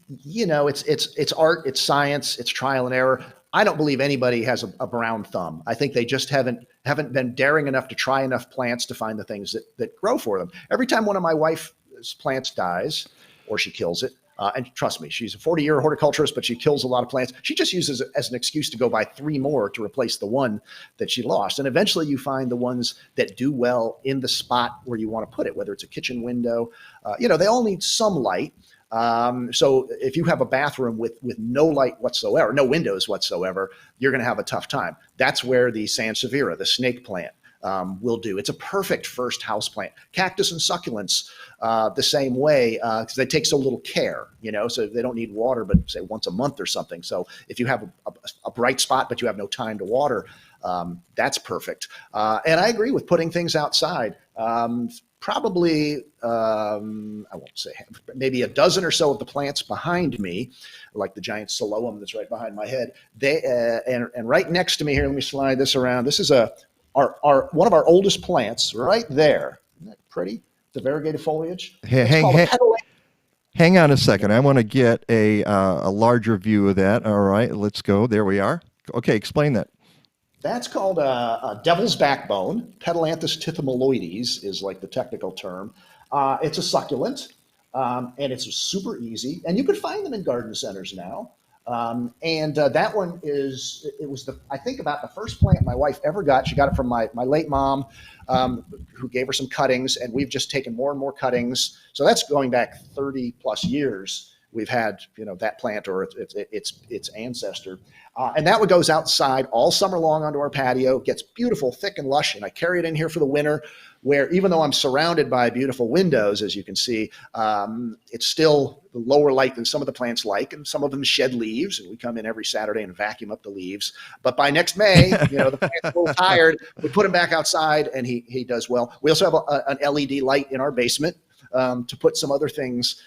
it's art, it's science, it's trial and error. I don't believe anybody has a brown thumb. I think they just haven't been daring enough to try enough plants to find the things that grow for them. Every time one of my wife's plants dies or she kills it, and trust me, she's a 40-year horticulturist, but she kills a lot of plants. She just uses it as an excuse to go buy 3 more to replace the one that she lost. And eventually you find the ones that do well in the spot where you want to put it, whether it's a kitchen window. They all need some light. So if you have a bathroom with no light whatsoever, no windows whatsoever, you're going to have a tough time. That's where the Sansevieria, the snake plant, will do. It's a perfect first house plant. Cactus and succulents, the same way, because they take so little care, so they don't need water, but say once a month or something. So if you have a bright spot, but you have no time to water, that's perfect. And I agree with putting things outside. Probably, I won't say, maybe a dozen or so of the plants behind me, like the giant Siloam that's right behind my head. And right next to me here, let me slide this around. This is one of our oldest plants right there. Isn't that pretty? The variegated foliage. Hang on a second. I want to get a larger view of that. All right, let's go. There we are. Okay, explain that. That's called a devil's backbone. Petalanthus tithymaloides is like the technical term. It's a succulent, and it's super easy. And you can find them in garden centers now. That one I think about the first plant my wife ever got. She got it from my late mom, who gave her some cuttings, and we've just taken more and more cuttings. So that's going back 30 plus years. We've had, that plant or its ancestor. And that one goes outside all summer long onto our patio, gets beautiful, thick and lush. And I carry it in here for the winter, where even though I'm surrounded by beautiful windows, as you can see, it's still the lower light than some of the plants like, and some of them shed leaves. And we come in every Saturday and vacuum up the leaves. But by next May, the plant's a little tired. We put him back outside and he does well. We also have an LED light in our basement to put some other things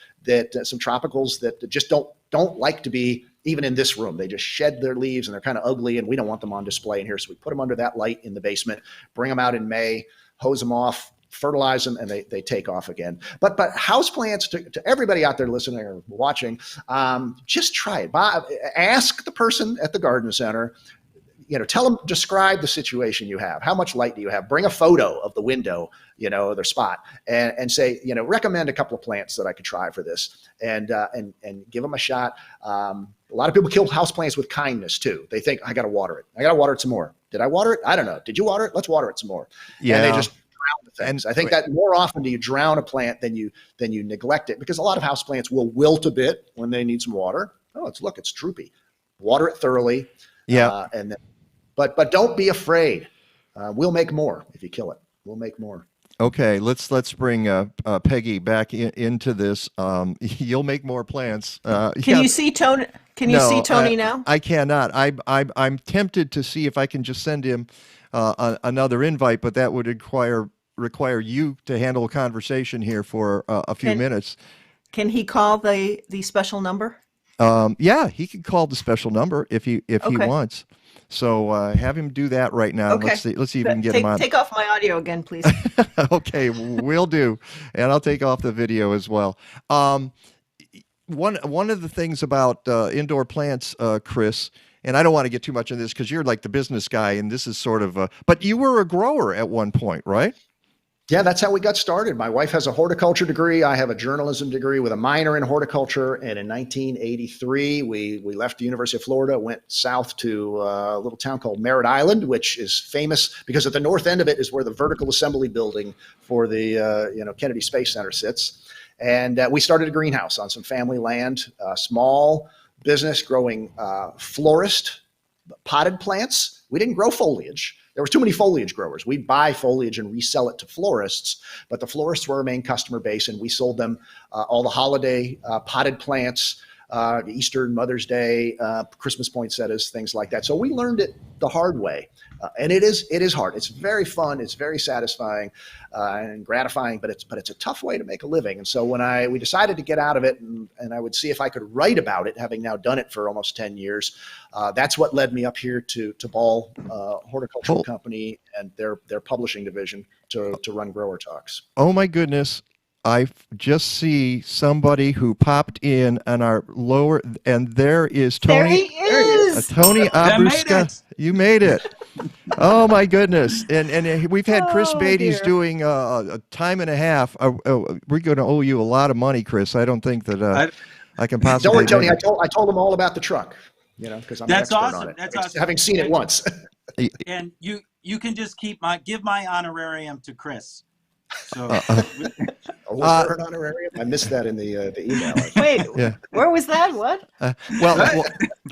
some tropicals that just don't like to be even in this room. They just shed their leaves and they're kind of ugly, and we don't want them on display in here. So we put them under that light in the basement, bring them out in May, hose them off, fertilize them, and they take off again. But houseplants, to everybody out there listening or watching, just try it. Ask the person at the garden center, tell them, describe the situation you have. How much light do you have? Bring a photo of the window, their spot, and say, recommend a couple of plants that I could try for this, and give them a shot. A lot of people kill houseplants with kindness too. They think, I got to water it. I got to water it some more. Did I water it? I don't know. Did you water it? Let's water it some more. Yeah. And they just drown the things. And I think that more often do you drown a plant than you neglect it, because a lot of houseplants will wilt a bit when they need some water. Oh, it's droopy. Water it thoroughly. Yeah. But don't be afraid. We'll make more if you kill it. We'll make more. Okay, let's bring Peggy back into this. You'll make more plants. Can you see Tony? Can you see Tony now? I cannot. I'm tempted to see if I can just send him another invite, but that would require you to handle a conversation here for a few minutes. Can he call the special number? Yeah, he can call the special number if he wants. So have him do that right now. Okay. Let's see if we can get him on. Take off my audio again, please. Okay, will do. And I'll take off the video as well. One of the things about indoor plants, Chris, and I don't want to get too much into this because you're like the business guy, and this is sort of but you were a grower at one point, right? Yeah, that's how we got started. My wife has a horticulture degree. I have a journalism degree with a minor in horticulture. And in 1983, we left the University of Florida, went south to a little town called Merritt Island, which is famous because at the north end of it is where the vertical assembly building for the Kennedy Space Center sits. And we started a greenhouse on some family land, small business growing florist, potted plants. We didn't grow foliage. There was too many foliage growers. We'd buy foliage and resell it to florists, but the florists were our main customer base, and we sold them all the holiday potted plants, Easter, Mother's Day, Christmas poinsettias, things like that. So we learned it the hard way, and it is hard. It's very fun. It's very satisfying and gratifying, but it's a tough way to make a living. And so when we decided to get out of it, and I would see if I could write about it, having now done it for almost 10 years, that's what led me up here to Ball Horticultural Company and their publishing division to run Grower Talks. Oh my goodness. I just see somebody who popped in on our lower, and there is There Tony. he is. Tony I made Abruscato. it. You made it. Oh my goodness! And we've had Chris Oh, Beytes dear. doing a time and a half. We're going to owe you a lot of money, Chris. I don't think that I can possibly. Don't worry, Tony. make I told him all about the truck. Because I'm an That's expert on awesome. it. That's having, awesome. having seen it once. And you can just give my honorarium to Chris. So Was there an honorarium? I missed that in the email. Wait, Yeah. where was that? What?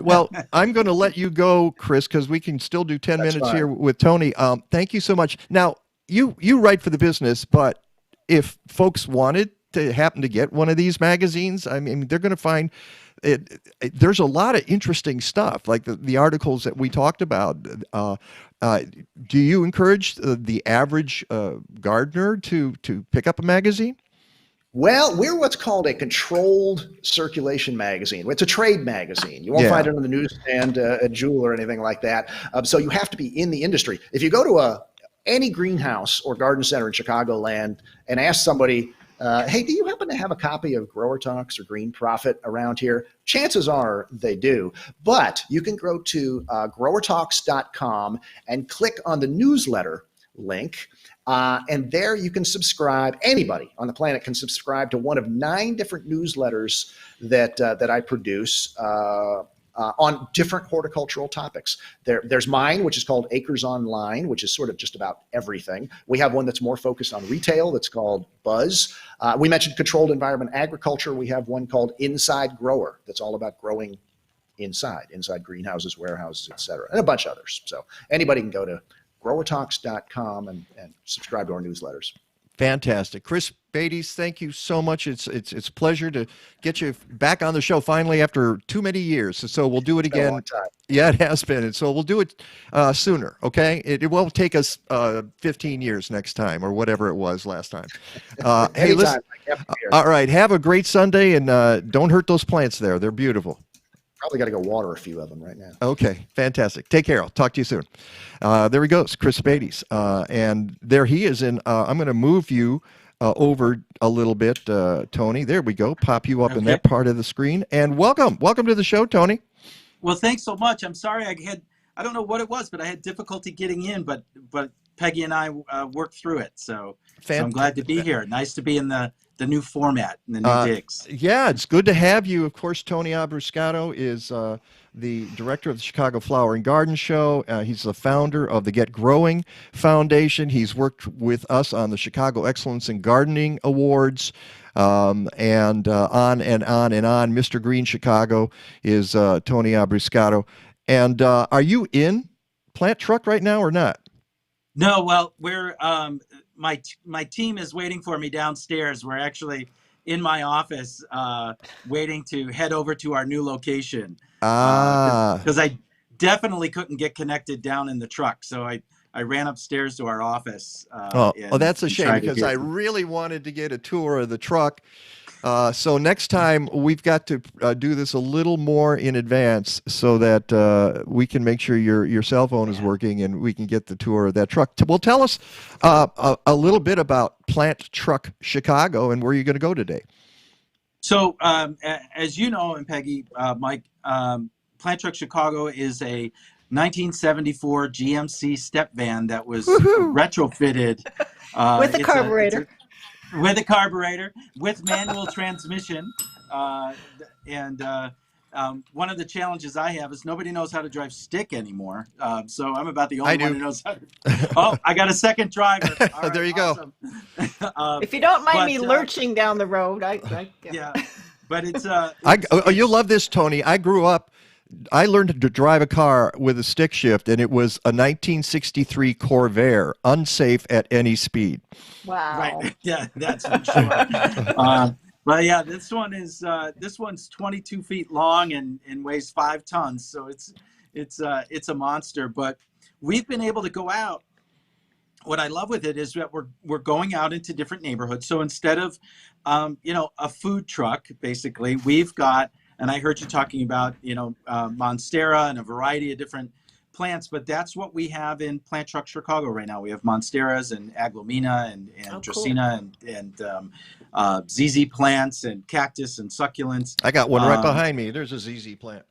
Well, I'm going to let you go, Chris, because we can still do 10 That's minutes fine. here with Tony. Thank you so much. Now, you write for the business, but if folks wanted to happen to get one of these magazines, I mean, they're going to find there's a lot of interesting stuff, like the articles that we talked about. Do you encourage the average gardener to pick up a magazine? Well, we're what's called a controlled circulation magazine. It's a trade magazine. You won't Yeah. find it on the newsstand at Jewel or anything like that. So you have to be in the industry. If you go to any greenhouse or garden center in Chicagoland and ask somebody, hey, do you happen to have a copy of Grower Talks or Green Profit around here? Chances are they do. But you can go to growertalks.com and click on the newsletter link. And there you can subscribe. Anybody on the planet can subscribe to one of 9 different newsletters that I produce on different horticultural topics. There's mine, which is called Acres Online, which is sort of just about everything. We have one that's more focused on retail that's called Buzz. We mentioned controlled environment agriculture. We have one called Inside Grower that's all about growing inside greenhouses, warehouses, et cetera, and a bunch of others. So anybody can go to growertalks.com and subscribe to our newsletters. Fantastic. Chris Beytes, thank you so much. It's a pleasure to get you back on the show finally after too many years. So we'll do it It's been a again. long time. Yeah, it has been. And so we'll do it sooner, okay? It won't take us 15 years next time or whatever it was last time. Hey, Anytime, listen. Mike. Happy to be here. All right. Have a great Sunday, and don't hurt those plants there. They're beautiful. Probably got to go water a few of them right now. Okay, fantastic. Take care. I'll talk to you soon. There he goes, Chris Beytes. And there he is. And I'm going to move you over a little bit, Tony. There we go. Pop you up in that part of the screen. And welcome. Welcome to the show, Tony. well, thanks so much. I'm sorry I don't know what it was, but I had difficulty getting in, but Peggy and I worked through it. So I'm glad to be here. Nice to be in the new format and the new digs. Yeah, it's good to have you. Of course, Tony Abruscato is the director of the Chicago Flower and Garden Show. He's the founder of the Get Growing Foundation. He's worked with us on the Chicago Excellence in Gardening Awards. And on and on and on. Mr. Green Chicago is Tony Abruscato. And are you in Plant Truck right now or not? No, well, we're my team is waiting for me downstairs. We're actually in my office waiting to head over to our new location. Because I definitely couldn't get connected down in the truck. So I ran upstairs to our office. That's a shame because I really wanted to get a tour of the truck. So next time we've got to do this a little more in advance so that we can make sure your cell phone is working and we can get the tour of that truck. Well, tell us a little bit about Plant Truck Chicago and where you're going to go today. So as you know, and Peggy, Mike, Plant Truck Chicago is a 1974 GMC step van that was retrofitted With a carburetor. With a carburetor, with manual transmission, and one of the challenges I have is nobody knows how to drive stick anymore. So I'm about the only one who knows how to. Oh, I got a second driver. All right, there you awesome. If you don't mind me lurching down the road, yeah, but it's you'll love this, Tony. I learned to drive a car with a stick shift, and it was a 1963 Corvair, unsafe at any speed. wow. right. Yeah, that's for sure. But yeah, this one's 22 feet long and weighs 5 tons, so it's a monster. But we've been able to go out. What I love with it is that we're going out into different neighborhoods. So instead of a food truck, basically, we've got. And I heard you talking about, Monstera and a variety of different plants, but that's what we have in Plant Truck Chicago right now. We have monsteras and aglaomina and Oh, cool. dracaena and ZZ plants and cactus and succulents. I got one right behind me. There's a ZZ plant.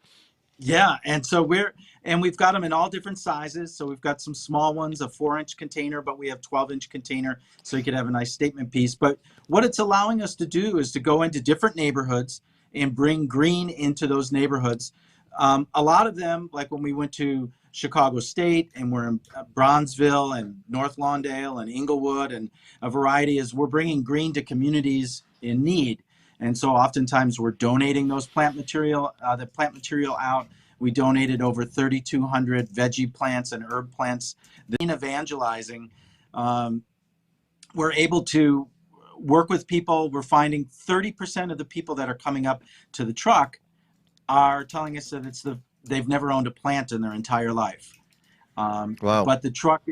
Yeah, and so we've got them in all different sizes. So we've got some small ones, a 4-inch container, but we have 12-inch container, so you could have a nice statement piece. But what it's allowing us to do is to go into different neighborhoods and bring green into those neighborhoods. A lot of them, like when we went to Chicago State and we're in Bronzeville and North Lawndale and Inglewood and a variety, is we're bringing green to communities in need. And so oftentimes we're donating those plant material out. We donated over 3,200 veggie plants and herb plants. In evangelizing, we're able to work with people. We're finding 30% of the people that are coming up to the truck are telling us that they've never owned a plant in their entire life. Wow. But the truck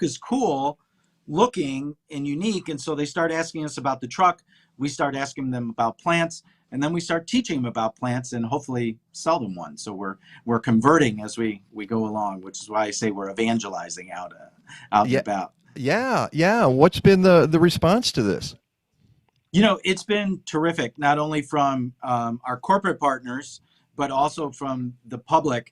is cool looking and unique, and so they start asking us about the truck. We start asking them about plants, and then we start teaching them about plants and hopefully sell them one. So we're converting as we go along, which is why I say we're evangelizing out and about. Yeah. What's been the response to this? It's been terrific, not only from our corporate partners, but also from the public.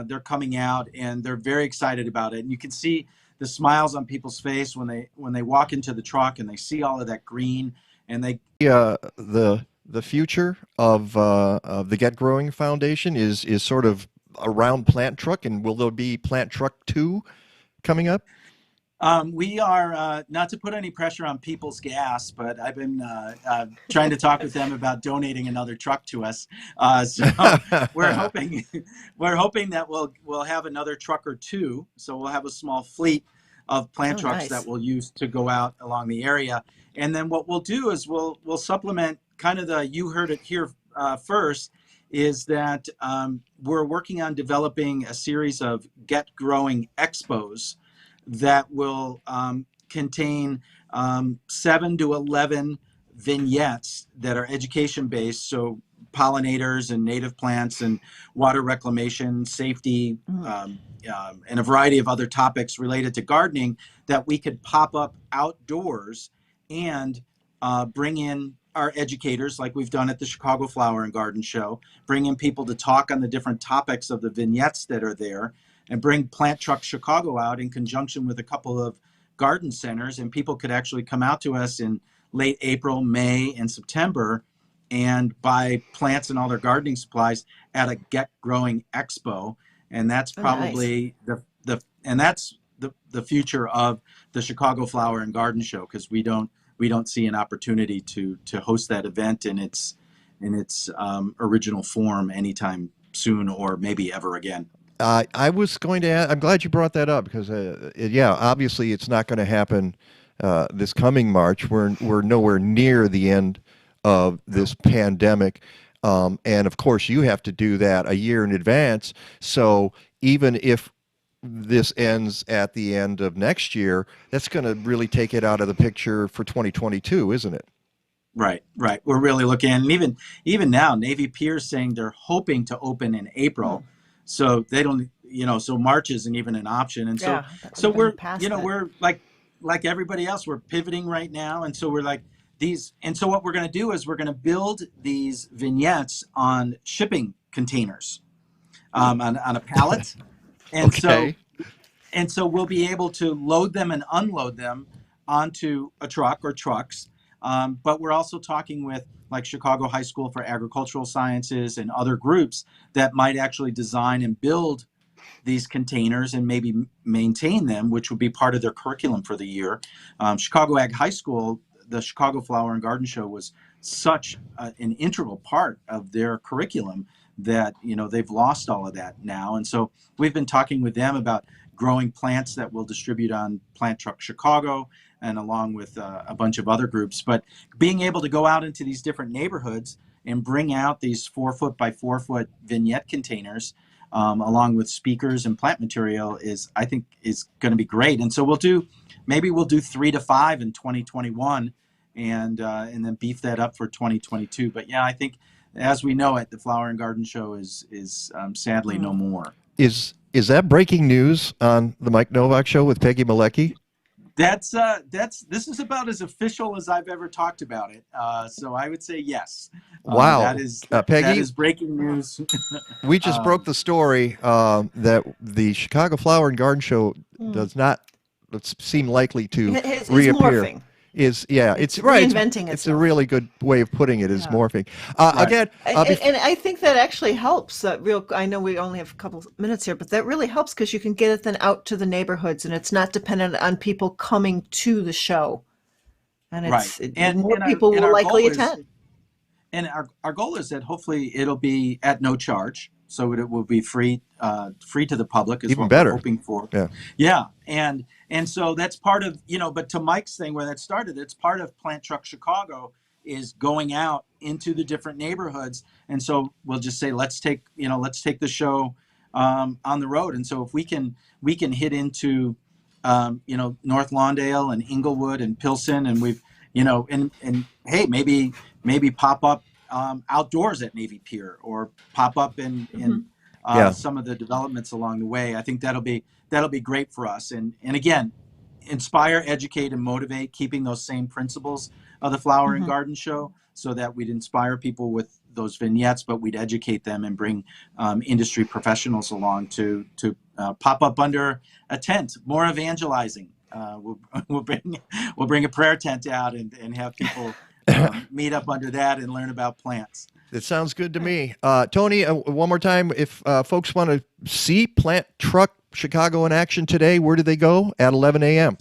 They're coming out and they're very excited about it. And you can see the smiles on people's face when they walk into the truck and they see all of that green. And the future of the Get Growing Foundation is sort of around Plant Truck, and will there be Plant Truck 2 coming up? We are, not to put any pressure on People's Gas, but I've been trying to talk with them about donating another truck to us. So we're hoping that we'll have another truck or two. So we'll have a small fleet of plant trucks that we'll use to go out along the area. And then what we'll do is we'll supplement kind of you heard it here first, is that we're working on developing a series of Get Growing Expos that will contain 7 to 11 vignettes that are education based. So pollinators and native plants and water reclamation, safety, and a variety of other topics related to gardening that we could pop up outdoors and bring in our educators, like we've done at the Chicago Flower and Garden Show, bring in people to talk on the different topics of the vignettes that are there, and bring Plant Truck Chicago out in conjunction with a couple of garden centers, and people could actually come out to us in late April, May, and September and buy plants and all their gardening supplies at a Get Growing Expo. And that's probably the future of the Chicago Flower and Garden Show, because we don't see an opportunity to host that event in its original form anytime soon, or maybe ever again. I was going to add, I'm glad you brought that up, because obviously it's not going to happen this coming March. We're nowhere near the end of this pandemic, and of course you have to do that a year in advance. So even if this ends at the end of next year, that's going to really take it out of the picture for 2022, isn't it? Right. We're really looking, and even now, Navy Pier saying they're hoping to open in April. So they don't, so March isn't even an option. And so we're, we're like everybody else, we're pivoting right now. And so we're like so what we're going to do is we're going to build these vignettes on shipping containers, on a pallet. And so we'll be able to load them and unload them onto a truck or trucks. But we're also talking with like Chicago High School for Agricultural Sciences and other groups that might actually design and build these containers and maybe maintain them, which would be part of their curriculum for the year. Chicago Ag High School, the Chicago Flower and Garden Show was such an integral part of their curriculum that, they've lost all of that now. And so we've been talking with them about growing plants that we'll distribute on Plant Truck Chicago, and along with a bunch of other groups. But being able to go out into these different neighborhoods and bring out these 4 foot by 4 foot vignette containers, along with speakers and plant material, I think is going to be great. And so we'll do 3 to 5 in 2021, and then beef that up for 2022. But yeah, I think as we know it, the Flower and Garden Show is sadly no more. Is Is that breaking news on the Mike Nowak Show with Peggy Malecki? This is about as official as I've ever talked about it. So I would say yes. Wow. That Peggy, is breaking news. we just broke the story that the Chicago Flower and Garden Show does not seem likely to It's reappear. morphing. It's right. Reinventing it's a itself. really good way of putting it. Is morphing. Right. Again, And I think that actually helps. I know we only have a couple minutes here, but that really helps because you can get it then out to the neighborhoods, and it's not dependent on people coming to the show. And it's Right. more people will likely attend. And our goal is that hopefully it'll be at no charge, so it will be free to the public. Is Even what better. We're hoping for. Yeah. And so that's part of, but to Mike's thing where that started, it's part of Plant Truck Chicago is going out into the different neighborhoods. And so we'll just say, let's take the show on the road. And so if we can hit into, North Lawndale and Inglewood and Pilsen, and we've, and hey, maybe pop up outdoors at Navy Pier, or pop up in some of the developments along the way. I think that'll be great for us. And again, inspire, educate, and motivate, keeping those same principles of the Flower and Garden Show, so that we'd inspire people with those vignettes, but we'd educate them and bring industry professionals along to pop up under a tent. More evangelizing. We'll bring a prayer tent out and have people meet up under that and learn about plants. It sounds good to me. Tony, one more time, if folks want to see Plant Truck Chicago in action today, where do they go at 11 a.m.?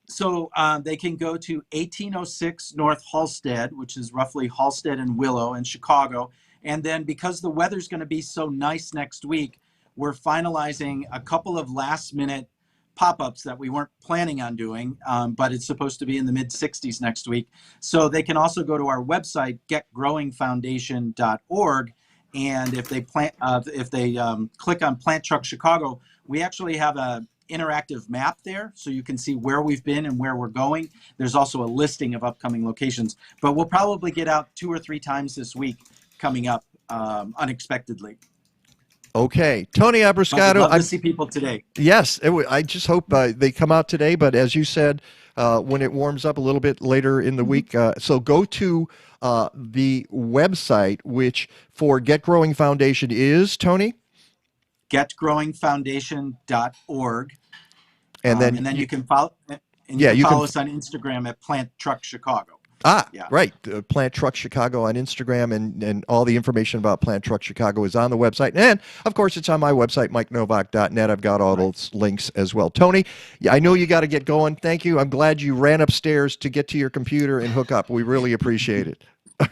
So they can go to 1806 North Halsted, which is roughly Halsted and Willow in Chicago. And then because the weather's going to be so nice next week, we're finalizing a couple of last-minute pop-ups that we weren't planning on doing, but it's supposed to be in the mid-60s next week. So they can also go to our website, getgrowingfoundation.org, and if they click on Plant Truck Chicago, we actually have a interactive map there, so you can see where we've been and where we're going. There's also a listing of upcoming locations, but we'll probably get out 2 or 3 times this week coming up unexpectedly. Okay, Tony Abruscato. I'd love to see people today. Yes, I just hope they come out today. But as you said, when it warms up a little bit later in the week, so go to the website, which for Get Growing Foundation is, Tony? getgrowingfoundation.org. And then you can follow us on Instagram at Plant Truck Chicago. Right. Plant Truck Chicago on Instagram, and all the information about Plant Truck Chicago is on the website. And, of course, it's on my website, MikeNovak.net. I've got all those links as well. Tony, I know you got to get going. Thank you. I'm glad you ran upstairs to get to your computer and hook up. We really appreciate it.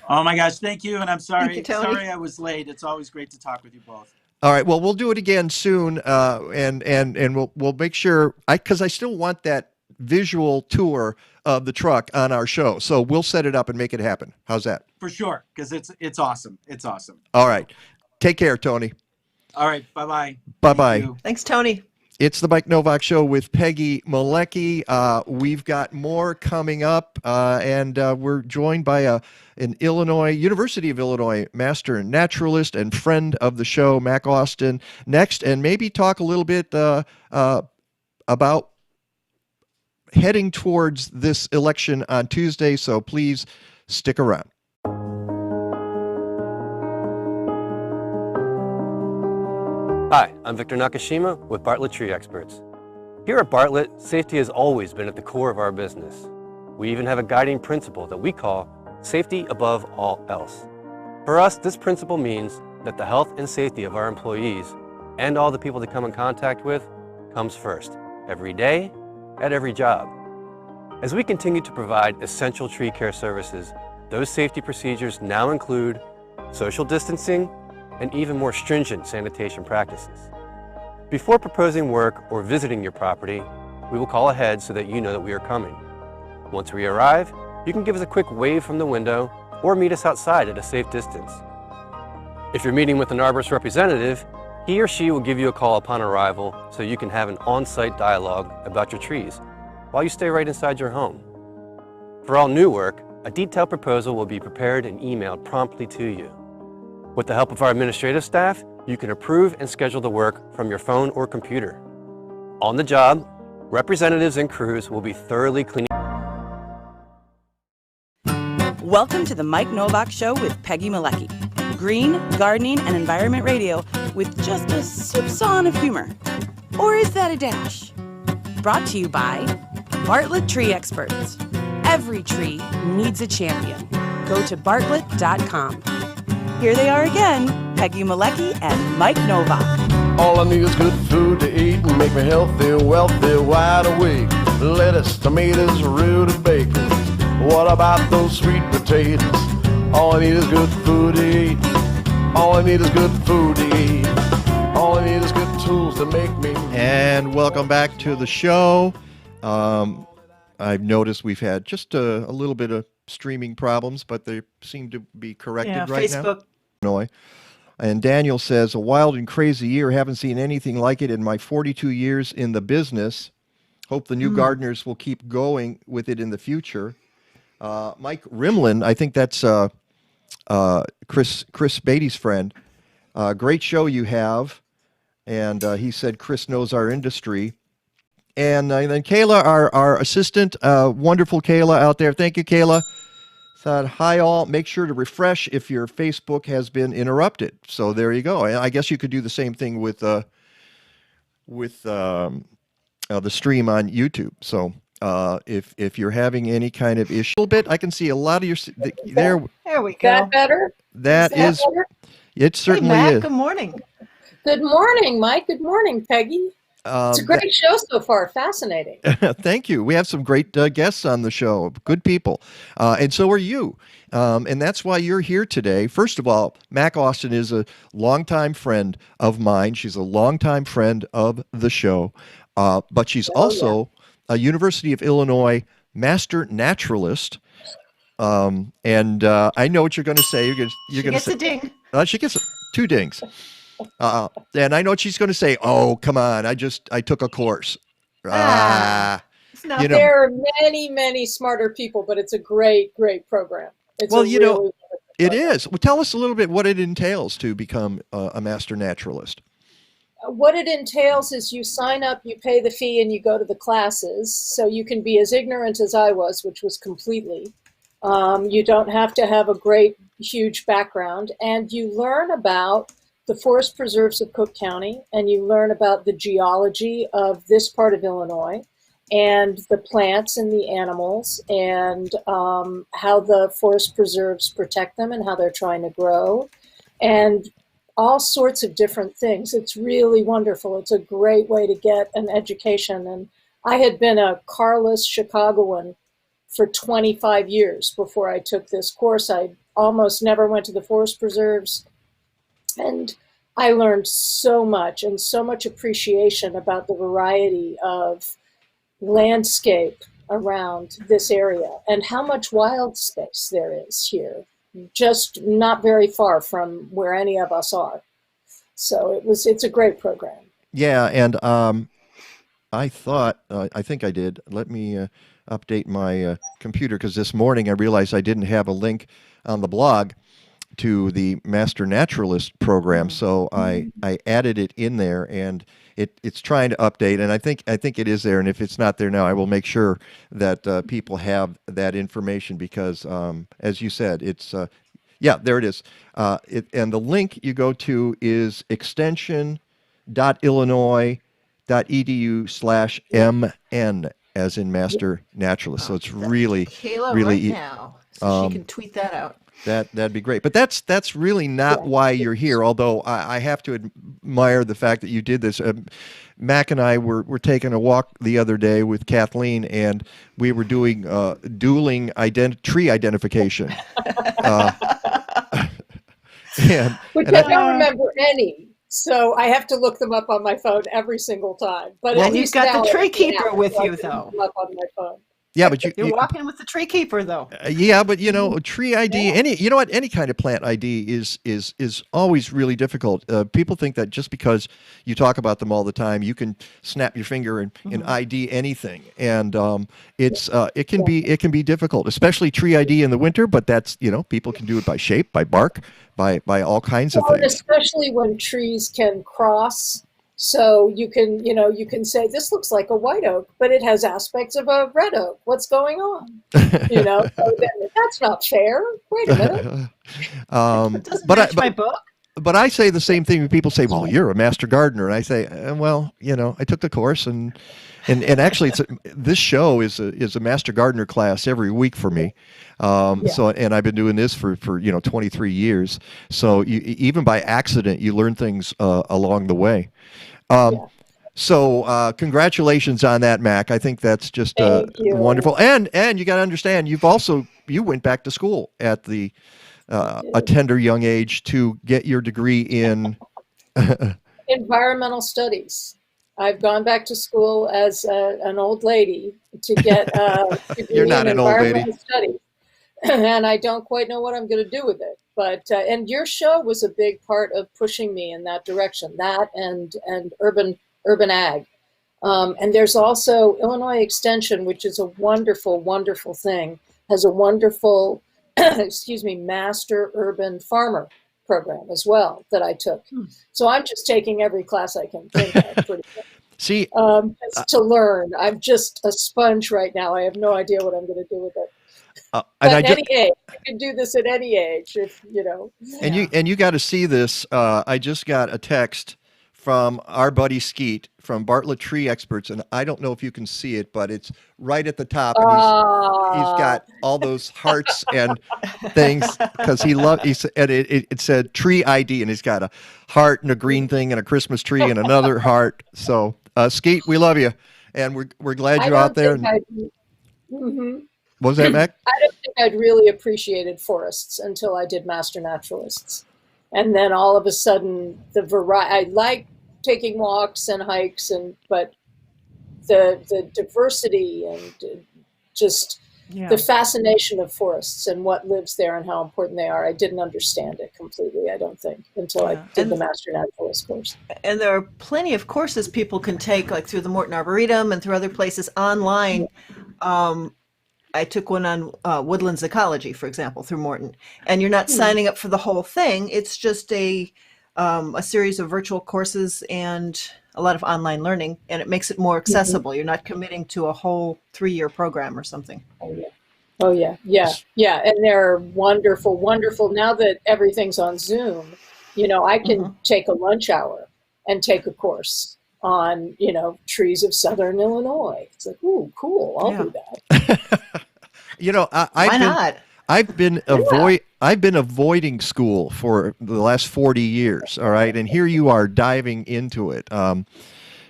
Oh, my gosh. Thank you. And I'm sorry. Thank you, Tony. Sorry I was late. It's always great to talk with you both. All right. Well, we'll do it again soon, and we'll make sure, because I still want that visual tour of the truck on our show. So we'll set it up and make it happen. How's that? For sure, because it's awesome. It's awesome. All right. Take care, Tony. All right. Bye-bye. Bye-bye. Thanks, Tony. It's the Mike Nowak Show with Peggy Malecki. We've got more coming up, and we're joined by an University of Illinois master naturalist and friend of the show, Mac Austin, next, and maybe talk a little bit about heading towards this election on Tuesday, so please stick around. Hi, I'm Victor Nakashima with Bartlett Tree Experts. Here at Bartlett, safety has always been at the core of our business. We even have a guiding principle that we call safety above all else. For us, this principle means that the health and safety of our employees and all the people they come in contact with comes first, every day, at every job. As we continue to provide essential tree care services, those safety procedures now include social distancing and even more stringent sanitation practices. Before proposing work or visiting your property, we will call ahead so that you know that we are coming. Once we arrive, you can give us a quick wave from the window or meet us outside at a safe distance. If you're meeting with an arborist representative, he or she will give you a call upon arrival so you can have an on-site dialogue about your trees while you stay right inside your home. For all new work, a detailed proposal will be prepared and emailed promptly to you. With the help of our administrative staff, You can approve and schedule the work from your phone or computer. On the job, representatives and crews will be thoroughly cleaning. Welcome to the Mike Nowak Show with Peggy Malecki. Green, gardening, and environment radio with just a soupçon of humor. Or is that a dash? Brought to you by Bartlett Tree Experts. Every tree needs a champion. Go to bartlett.com. Here they are again, Peggy Malecki and Mike Nowak. All I need is good food to eat and make me healthy, wealthy, wide awake. Lettuce, tomatoes, rooted bacon. What about those sweet potatoes? All I need is good food to eat. All I need is good food to eat. All I need is good tools to make me. And welcome back to the show. I've noticed we've had just a little bit of streaming problems, but they seem to be corrected right Facebook. now. And Daniel says, a wild and crazy year. Haven't seen anything like it in my 42 years in the business. Hope the new gardeners will keep going with it in the future. Mike Rimlin, I think that's Chris Beytes' friend. Great show you have. And he said Chris knows our industry. And then Kayla, our assistant, wonderful Kayla out there. Thank you, Kayla. Said, hi all. Make sure to refresh if your Facebook has been interrupted. So there you go. I guess you could do the same thing with the stream on YouTube. So if you're having any kind of issue, a little bit, I can see a lot of your there. There we Is that go. better? That is, Better? it Hey, certainly Matt, is. good morning. Good morning, Mike. Good morning, Peggy. It's a great show so far. Fascinating. Thank you. We have some great guests on the show, good people. And so are you. And that's why you're here today. First of all, Mac Austin is a longtime friend of mine. She's a longtime friend of the show. But she's also a University of Illinois master naturalist. And I know what you're going to say. You're going She to gets say a ding. she gets 2 dings. And I know what she's going to say. Oh, come on. I took a course. It's not You know, There are many, many smarter people, but it's a great, great program. It's Well, a you know, really it program. is. Well, tell us a little bit what it entails to become a master naturalist. What it entails is you sign up, you pay the fee, and you go to the classes. So you can be as ignorant as I was, which was completely. You don't have to have a great, huge background. And you learn about the forest preserves of Cook County, and you learn about the geology of this part of Illinois, and the plants and the animals, and how the forest preserves protect them and how they're trying to grow, and all sorts of different things. It's really wonderful. It's a great way to get an education. And I had been a carless Chicagoan for 25 years before I took this course. I almost never went to the forest preserves. And I learned so much and so much appreciation about the variety of landscape around this area and how much wild space there is here, just not very far from where any of us are. So it's a great program. Yeah, and I thought, I think I did. Let me update my computer because this morning I realized I didn't have a link on the blog to the Master Naturalist program, so I added it in there, and it's trying to update, and I think it is there, and if it's not there now, I will make sure that people have that information because, as you said, it's yeah, there it is, and the link you go to is extension.illinois.edu/MN as in Master Naturalist. So it's really Kayla really right now, so she can tweet that out. That'd be great. But that's really not why you're here, although I have to admire the fact that you did this. Mac and I were taking a walk the other day with Kathleen, and we were doing dueling tree identification. Which I don't remember any, so I have to look them up on my phone every single time. But Well, at you've least got now the I tree can keeper now, with so I you, can though. look them up on my phone. Yeah, but You're walking with the tree keeper, though. yeah, but tree ID, any kind of plant ID is always really difficult. People think that just because you talk about them all the time, you can snap your finger and ID anything, and it can be difficult, especially tree ID in the winter. But that's people can do it by shape, by bark, by all kinds of Well, and things. especially when trees can cross. So you can say this looks like a white oak, but it has aspects of a red oak. What's going on? So that's not fair. Wait a minute. It doesn't match my book. But I say the same thing when people say, "Well, you're a master gardener," and I say, "Well, I took the course, and actually, this show is a master gardener class every week for me. So, and I've been doing this for 23 years. So even by accident, you learn things along the way. So congratulations on that, Mac. I think that's just wonderful. And you got to understand, you went back to school at a tender young age to get your degree in environmental studies. I've gone back to school as an old lady to get a degree You're not in an old lady. environmental studies, and I don't quite know what I'm going to do with it. But and your show was a big part of pushing me in that direction. That and urban ag. And there's also Illinois Extension, which is a wonderful, wonderful thing, has a wonderful, master urban farmer program as well that I took. So I'm just taking every class I can think of pretty much. See, just to learn. I'm just a sponge right now. I have no idea what I'm going to do with it. But any age, you can do this at any age, if And you got to see this. I just got a text from our buddy Skeet from Bartlett Tree Experts, and I don't know if you can see it, but it's right at the top, and he's got all those hearts and things because and it said Tree ID, and he's got a heart and a green thing and a Christmas tree and another heart. So Skeet, we love you, and we're glad you're out there. What was that, Mac? I don't think I'd really appreciated forests until I did Master Naturalists. And then all of a sudden, I like taking walks and hikes, but the diversity and just the fascination of forests and what lives there and how important they are, I didn't understand it completely, I don't think, until I did the Master Naturalist course. And there are plenty of courses people can take, like through the Morton Arboretum and through other places online. I took one on woodlands ecology, for example, through Morton, and you're not signing up for the whole thing. It's just a series of virtual courses and a lot of online learning, and it makes it more accessible. You're not committing to a whole 3-year program or something. Oh yeah. And they're wonderful, wonderful. Now that everything's on Zoom, I can take a lunch hour and take a course on, trees of Southern Illinois. It's like, ooh, cool. I'll do that. Why not? I've been avoiding school for the last 40 years. All right. And here you are diving into it.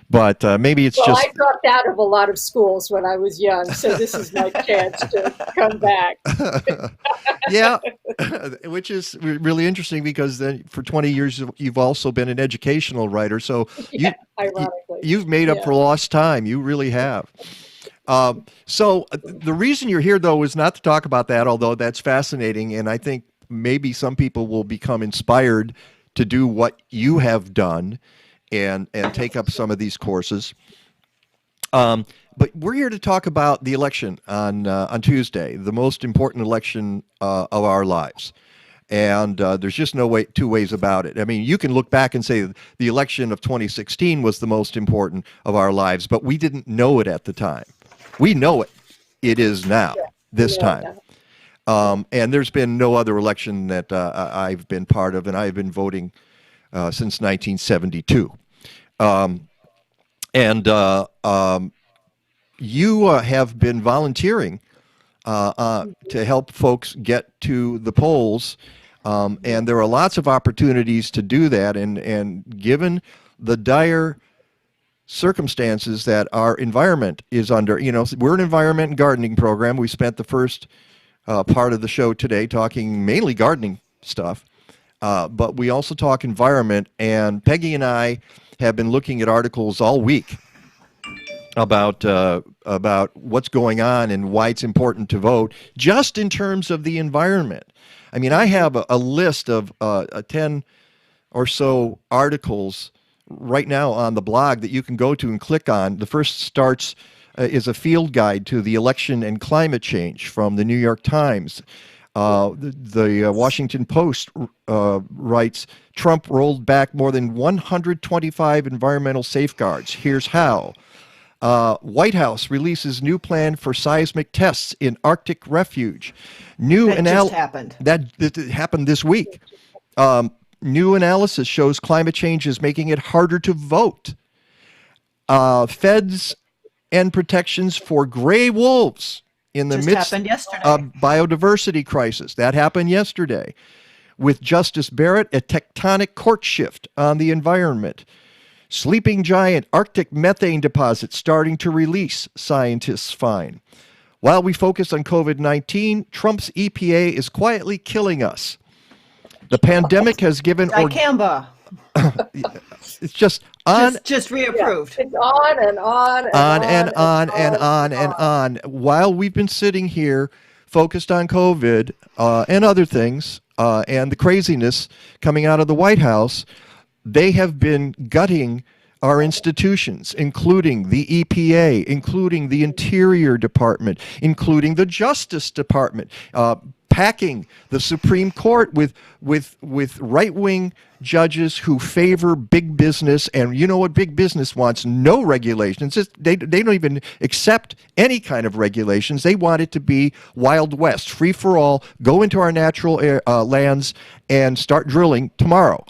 But maybe it's just. I dropped out of a lot of schools when I was young, so this is my chance to come back. Yeah, which is really interesting because then for 20 years you've also been an educational writer. So ironically, you've made up for lost time. You really have. So the reason you're here, though, is not to talk about that, although that's fascinating. And I think maybe some people will become inspired to do what you have done and take up some of these courses. But we're here to talk about the election on Tuesday, the most important election of our lives. And there's just two ways about it. I mean, you can look back and say the election of 2016 was the most important of our lives, but we didn't know it at the time. We know it. It is now, this time. And there's been no other election that I've been part of, and I've been voting since 1972. You have been volunteering to help folks get to the polls, and there are lots of opportunities to do that. And given the dire circumstances that our environment is under, we're an environment and gardening program. We spent the first part of the show today talking mainly gardening stuff, but we also talk environment. And Peggy and I have been looking at articles all week about what's going on and why it's important to vote, just in terms of the environment. I mean, I have a list of 10 or so articles right now on the blog that you can go to and click on. The first starts is a field guide to the election and climate change from the New York Times. The Washington Post writes, Trump rolled back more than 125 environmental safeguards. Here's how. White House releases new plan for seismic tests in Arctic refuge. That just happened. That happened this week. New analysis shows climate change is making it harder to vote. Feds and protections for gray wolves in the Just midst happened yesterday. of biodiversity crisis. That happened yesterday. With Justice Barrett, a tectonic court shift on the environment. Sleeping giant Arctic methane deposits starting to release, scientists find. While we focus on COVID-19, Trump's EPA is quietly killing us. The pandemic has given... Dicamba. It's just on... Just reapproved. Yeah, it's on and on and on and on and on and on. While we've been sitting here focused on COVID and other things and the craziness coming out of the White House, they have been gutting our institutions, including the EPA, including the Interior Department, including the Justice Department, packing the Supreme Court with right-wing judges who favor big business. And you know what big business wants? No regulations. They don't even accept any kind of regulations. They want it to be Wild West, free for all, go into our natural lands and start drilling tomorrow.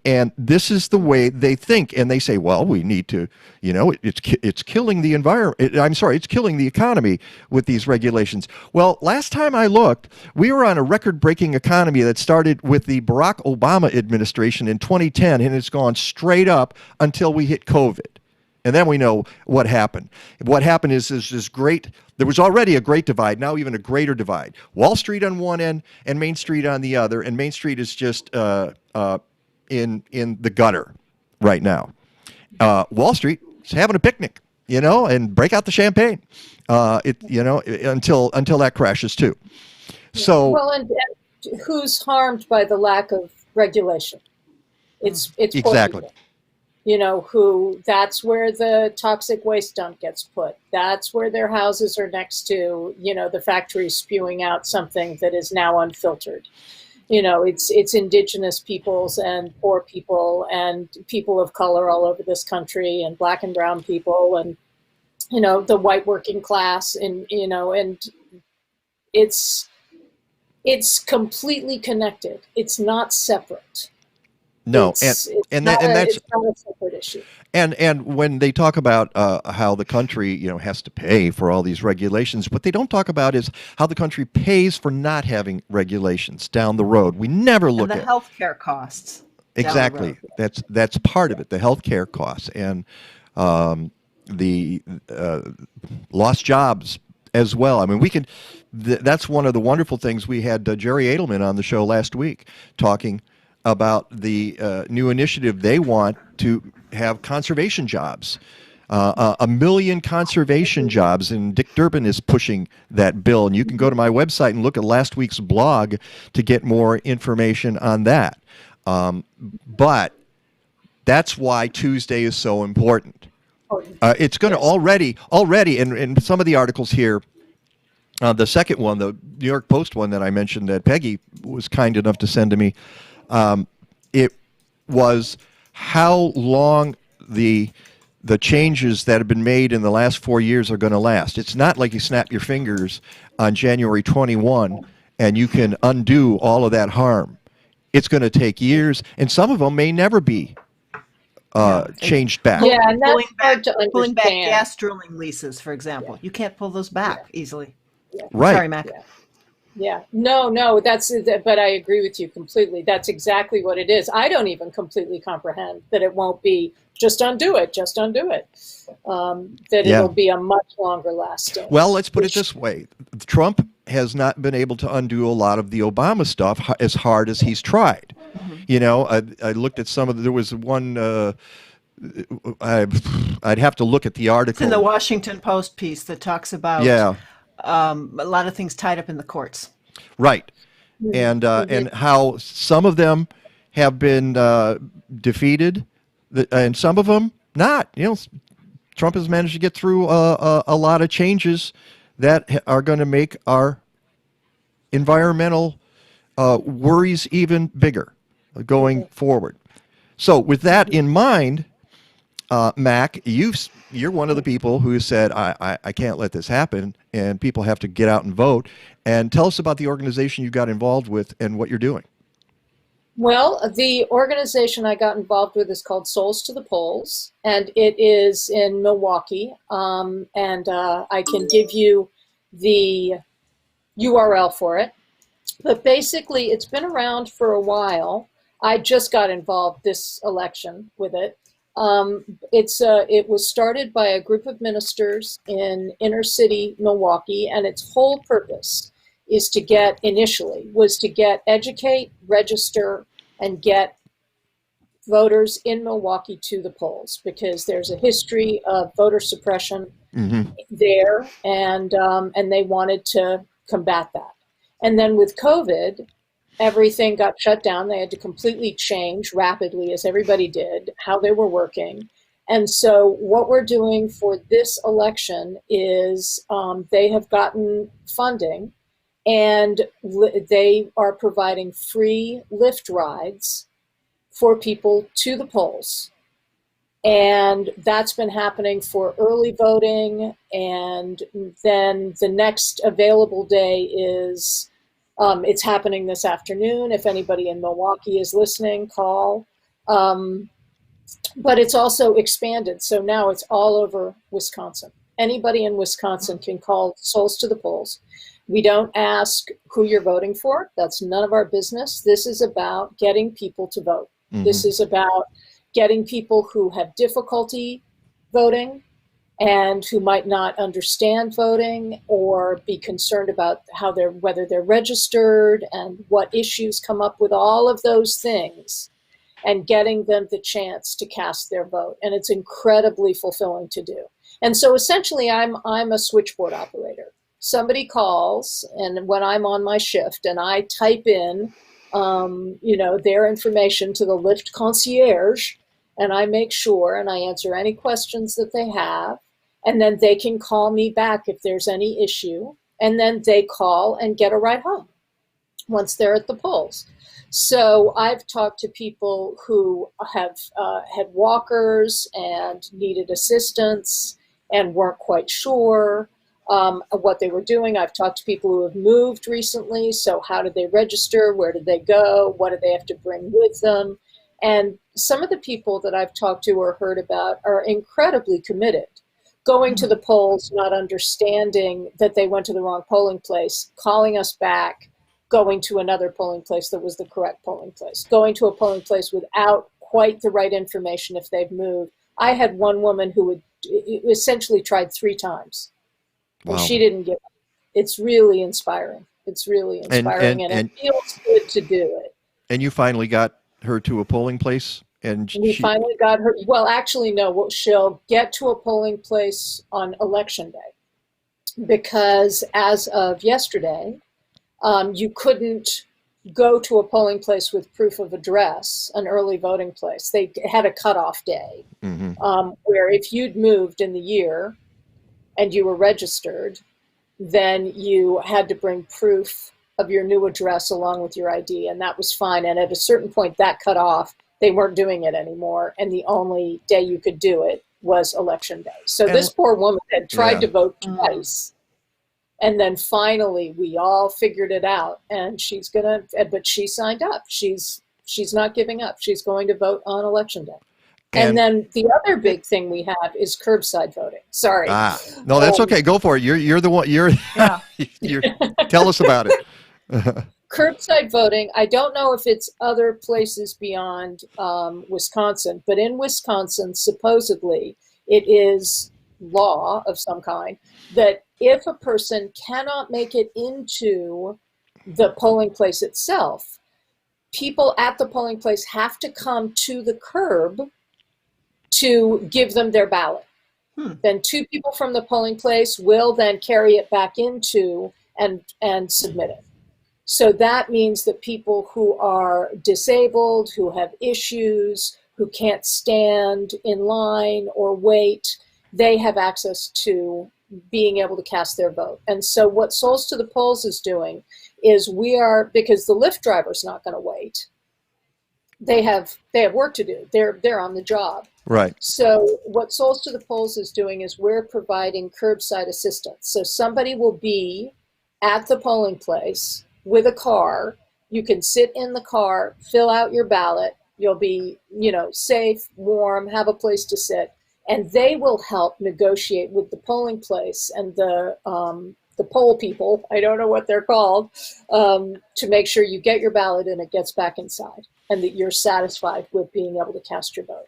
And this is the way they think. And they say, well, we need to, it's killing the environment. It's killing the economy with these regulations. Well, last time I looked, we were on a record-breaking economy that started with the Barack Obama administration in 2010, and it's gone straight up until we hit COVID. And then we know what happened. What happened is this great, there was already a great divide, now even a greater divide. Wall Street on one end and Main Street on the other, and Main Street is just in the gutter right now. Wall Street is having a picnic, and break out the champagne, until that crashes too. So well, and who's harmed by the lack of regulation? It's exactly. Who that's where the toxic waste dump gets put. That's where their houses are next to, the factory spewing out something that is now unfiltered. It's indigenous peoples and poor people and people of color all over this country and black and brown people and, the white working class and it's completely connected. It's not separate. No, that's not a separate issue. And when they talk about how the country, has to pay for all these regulations, what they don't talk about is how the country pays for not having regulations down the road. We never look at the healthcare costs. Exactly. That's part of it, the healthcare costs and the lost jobs as well. I mean, that's one of the wonderful things. We had Jerry Adelman on the show last week talking about the new initiative they want to have conservation jobs, 1 million conservation jobs, and Dick Durbin is pushing that bill. And you can go to my website and look at last week's blog to get more information on that. But that's why Tuesday is so important. It's going to already, and some of the articles here, the second one, the New York Post one that I mentioned that Peggy was kind enough to send to me, it was how long the changes that have been made in the last 4 years are going to last. It's not like you snap your fingers on January 21 and you can undo all of that harm. It's going to take years, and some of them may never be changed back. Yeah, and that's hard to understand. Pulling back gas drilling leases, for example. You can't pull those back easily. Right. Sorry, Mac. Yeah. No, but I agree with you completely. That's exactly what it is. I don't even completely comprehend that it won't be just undo it. It'll be a much longer lasting. Well, let's put it this way. Trump has not been able to undo a lot of the Obama stuff as hard as he's tried. Mm-hmm. I looked at there was one I'd have to look at the article. It's in the Washington Post piece that talks about a lot of things tied up in the courts. Right. And how some of them have been defeated, and some of them not. Trump has managed to get through a lot of changes that are going to make our environmental worries even bigger going forward. So with that in mind, Mac, you're one of the people who said, I can't let this happen, and people have to get out and vote. And tell us about the organization you got involved with and what you're doing. Well, the organization I got involved with is called Souls to the Polls, and it is in Milwaukee. I can give you the URL for it. But basically, it's been around for a while. I just got involved this election with it. It was started by a group of ministers in inner city Milwaukee, and its whole purpose was to educate, register, and get voters in Milwaukee to the polls, because there's a history of voter suppression there, and they wanted to combat that. And then with COVID, everything got shut down. They had to completely change rapidly, as everybody did, how they were working. And so what we're doing for this election is they have gotten funding, and they are providing free Lyft rides for people to the polls. And that's been happening for early voting. And then the next available day is, it's happening this afternoon. If anybody in Milwaukee is listening, call. But it's also expanded. So now it's all over Wisconsin. Anybody in Wisconsin can call Souls to the Polls. We don't ask who you're voting for. That's none of our business. This is about getting people to vote. This is about getting people who have difficulty voting and who might not understand voting or be concerned about whether they're registered and what issues come up with all of those things, and getting them the chance to cast their vote. And it's incredibly fulfilling to do. And so essentially I'm a switchboard operator. Somebody calls, and when I'm on my shift, and I type in their information to the Lyft concierge, and I make sure and I answer any questions that they have, and then they can call me back if there's any issue, and then they call and get a ride home once they're at the polls. So I've talked to people who have had walkers and needed assistance and weren't quite sure what they were doing. I've talked to people who have moved recently. So how did they register? Where did they go? What do they have to bring with them? And some of the people that I've talked to or heard about are incredibly committed. Going to the polls, not understanding that they went to the wrong polling place, calling us back, going to another polling place that was the correct polling place, going to a polling place without quite the right information if they've moved. I had one woman who would essentially tried 3 times. Wow. And she didn't give up. It's really inspiring. It's really inspiring, and it feels good to do it. And you finally got her to a polling place? And we finally got her. Well, actually, no. She'll get to a polling place on Election Day, because as of yesterday, you couldn't go to a polling place with proof of address, an early voting place. They had a cutoff day where if you'd moved in the year and you were registered, then you had to bring proof of your new address along with your ID, and that was fine. And at a certain point, that cut off. They weren't doing it anymore, and the only day you could do it was Election Day. So this poor woman had tried to vote twice, and then finally we all figured it out, and but she signed up. She's not giving up. She's going to vote on Election Day. And then the other big thing we have is curbside voting. Sorry. No, that's okay. Go for it. You're the one. Tell us about it. Curbside voting, I don't know if it's other places beyond Wisconsin, but in Wisconsin, supposedly, it is law of some kind that if a person cannot make it into the polling place itself, people at the polling place have to come to the curb to give them their ballot. Then 2 people from the polling place will then carry it back into and submit it. So that means that people who are disabled, who have issues, who can't stand in line or wait, they have access to being able to cast their vote. And so what Souls to the Polls is doing is because the Lyft driver's not going to wait. They have work to do. They're on the job. Right. So what Souls to the Polls is doing is we're providing curbside assistance. So somebody will be at the polling place with a car. You can sit in the car, fill out your ballot. You'll be, safe, warm, have a place to sit. And they will help negotiate with the polling place and the poll people, I don't know what they're called, to make sure you get your ballot and it gets back inside and that you're satisfied with being able to cast your vote.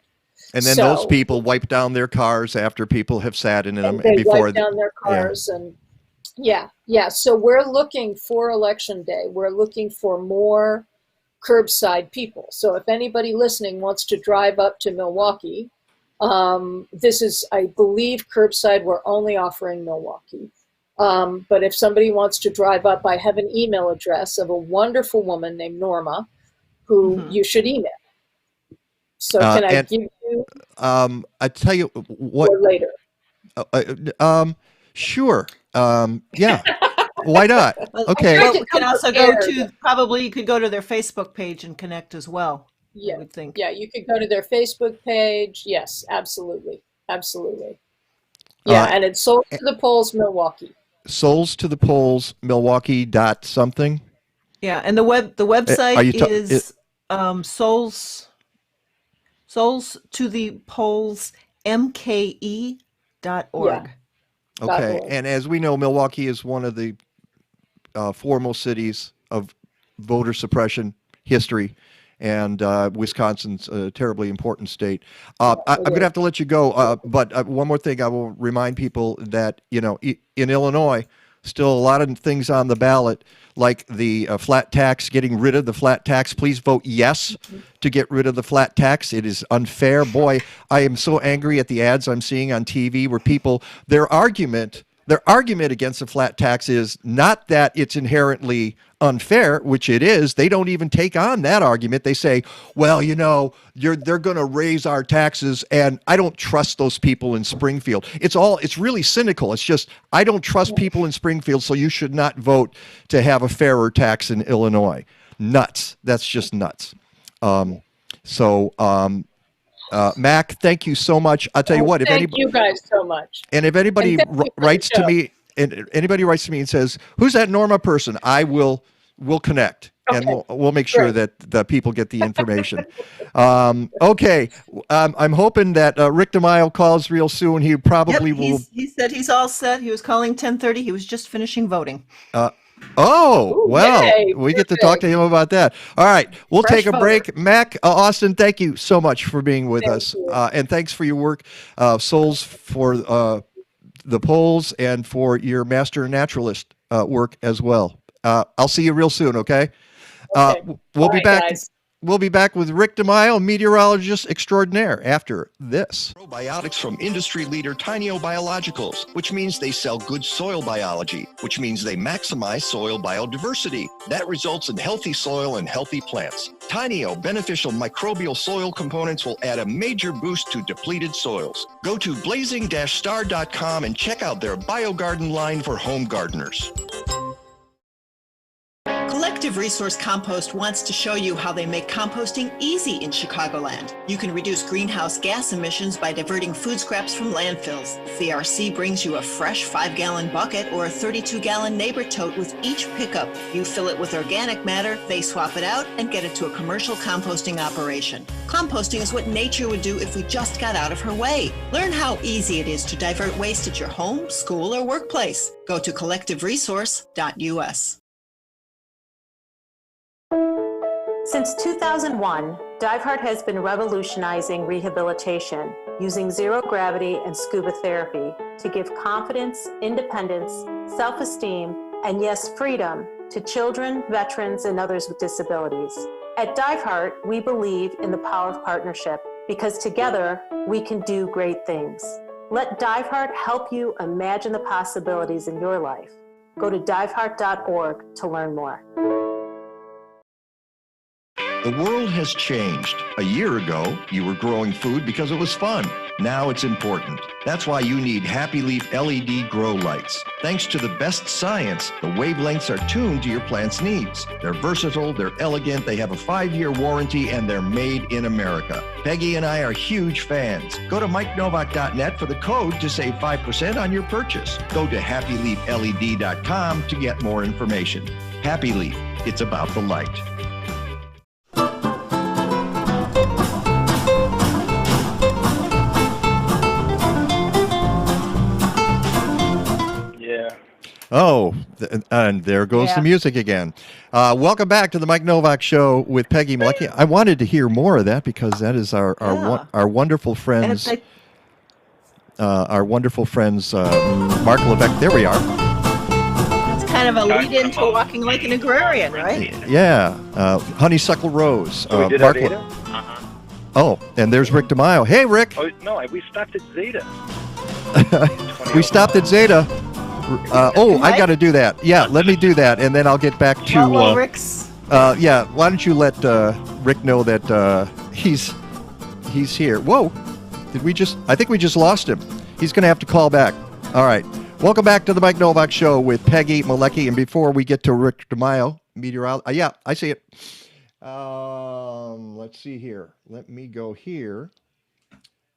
And then those people wipe down their cars after people have sat in them. They wipe down their cars. And yeah. So we're looking for Election Day. We're looking for more curbside people. So if anybody listening wants to drive up to Milwaukee, this is, I believe, curbside. We're only offering Milwaukee. But if somebody wants to drive up, I have an email address of a wonderful woman named Norma, who you should email. So can I give you? I tell you what. Or later. Sure. Yeah. Why not? Okay. Well, we could also go to, probably you could go to their Facebook page and connect as well. Yeah. I would think. Yeah, you could go to their Facebook page. Yes, absolutely. Yeah, and it's Souls to the Polls Milwaukee. Souls to the Polls Milwaukee dot something. Yeah, and the website is Souls to the Polls MKE.org. Yeah. Okay, and as we know, Milwaukee is one of the foremost cities of voter suppression history, and Wisconsin's a terribly important state. I'm going to have to let you go, but one more thing, I will remind people that, in Illinois, still a lot of things on the ballot, like the flat tax, getting rid of the flat tax. Please vote yes to get rid of the flat tax. It is unfair. Boy, I am so angry at the ads I'm seeing on TV where people, their argument against the flat tax is not that it's inherently unfair, which it is. They don't even take on that argument. They say, well, they're going to raise our taxes, and I don't trust those people in Springfield. It's really cynical. It's just, I don't trust people in Springfield, so you should not vote to have a fairer tax in Illinois. Nuts. That's just nuts. Mac, thank you so much. I'll tell you what. Thank you guys so much. And if anybody writes to me, and says, "Who's that Norma person?" I will connect, and we'll make sure that the people get the information. Okay, I'm hoping that Rick DeMaio calls real soon. He probably will. He said he's all set. He was calling 10:30. He was just finishing voting. We get to talk to him about that. All right, we'll take a break. Mac, Austin, thank you so much for being with us. And thanks for your work, Souls for the Polls, and for your Master Naturalist work as well. I'll see you real soon, okay? We'll be back. Guys. We'll be back with Rick DeMaio, meteorologist extraordinaire, after this. Probiotics from industry leader Tineo Biologicals, which means they sell good soil biology, which means they maximize soil biodiversity. That results in healthy soil and healthy plants. Tineo beneficial microbial soil components will add a major boost to depleted soils. Go to blazing-star.com and check out their BioGarden line for home gardeners. Collective Resource Compost wants to show you how they make composting easy in Chicagoland. You can reduce greenhouse gas emissions by diverting food scraps from landfills. CRC brings you a fresh 5-gallon bucket or a 32-gallon neighbor tote with each pickup. You fill it with organic matter, they swap it out, and get it to a commercial composting operation. Composting is what nature would do if we just got out of her way. Learn how easy it is to divert waste at your home, school, or workplace. Go to collectiveresource.us. Since 2001, DiveHeart has been revolutionizing rehabilitation using zero gravity and scuba therapy to give confidence, independence, self-esteem, and yes, freedom to children, veterans, and others with disabilities. At DiveHeart, we believe in the power of partnership because together we can do great things. Let DiveHeart help you imagine the possibilities in your life. Go to diveheart.org to learn more. The world has changed. A year ago, you were growing food because it was fun. Now it's important. That's why you need Happy Leaf LED grow lights. Thanks to the best science, the wavelengths are tuned to your plant's needs. They're versatile, they're elegant, they have a 5-year warranty, and they're made in America. Peggy and I are huge fans. Go to MikeNovak.net for the code to save 5% on your purchase. Go to HappyLeafLED.com to get more information. Happy Leaf, it's about the light. Oh, and there goes the music again. Welcome back to the Mike Nowak Show with Peggy Malecki. I wanted to hear more of that because that is our wonderful friends, Mark Levesque. There we are. It's kind of a lead into walking like an agrarian, right? Yeah, Honeysuckle Rose. So we did Mark Zeta? Oh, and there's Rick DeMaio. Hey, Rick. Oh, no, we stopped at Zeta. We stopped at Zeta. I got to do that. Yeah, let me do that, and then I'll get back to Rick's. Yeah, why don't you let Rick know that he's here. Whoa, I think we just lost him. He's going to have to call back. All right. Welcome back to the Mike Nowak Show with Peggy Malecki. And before we get to Rick DeMaio, meteorologist. Yeah, I see it. Let's see here. Let me go here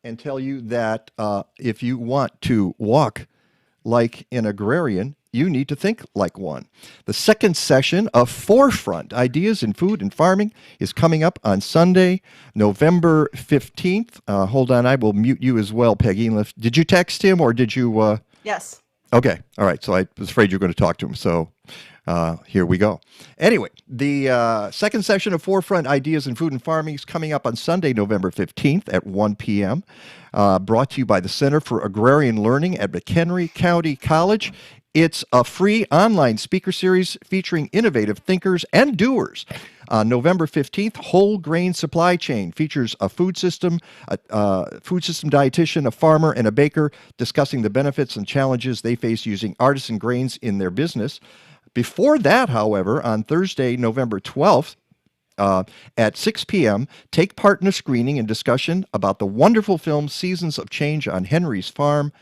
and tell you that if you want to walk like an agrarian, you need to think like one. The second session of Forefront Ideas in Food and Farming is coming up on Sunday, November 15th. Hold on, I will mute you as well, Peggy. Did you text him or did you? Yes. Okay, all right. So I was afraid you were going to talk to him. So here we go. Anyway, the second session of Forefront Ideas in Food and Farming is coming up on Sunday, November 15th at 1 p.m. Brought to you by the Center for Agrarian Learning at McHenry County College. It's a free online speaker series featuring innovative thinkers and doers. On November 15th, Whole Grain Supply Chain features a food system dietitian, a farmer, and a baker discussing the benefits and challenges they face using artisan grains in their business. Before that, however, on Thursday, November 12th, at 6 p.m., take part in a screening and discussion about the wonderful film Seasons of Change on Henry's Farm.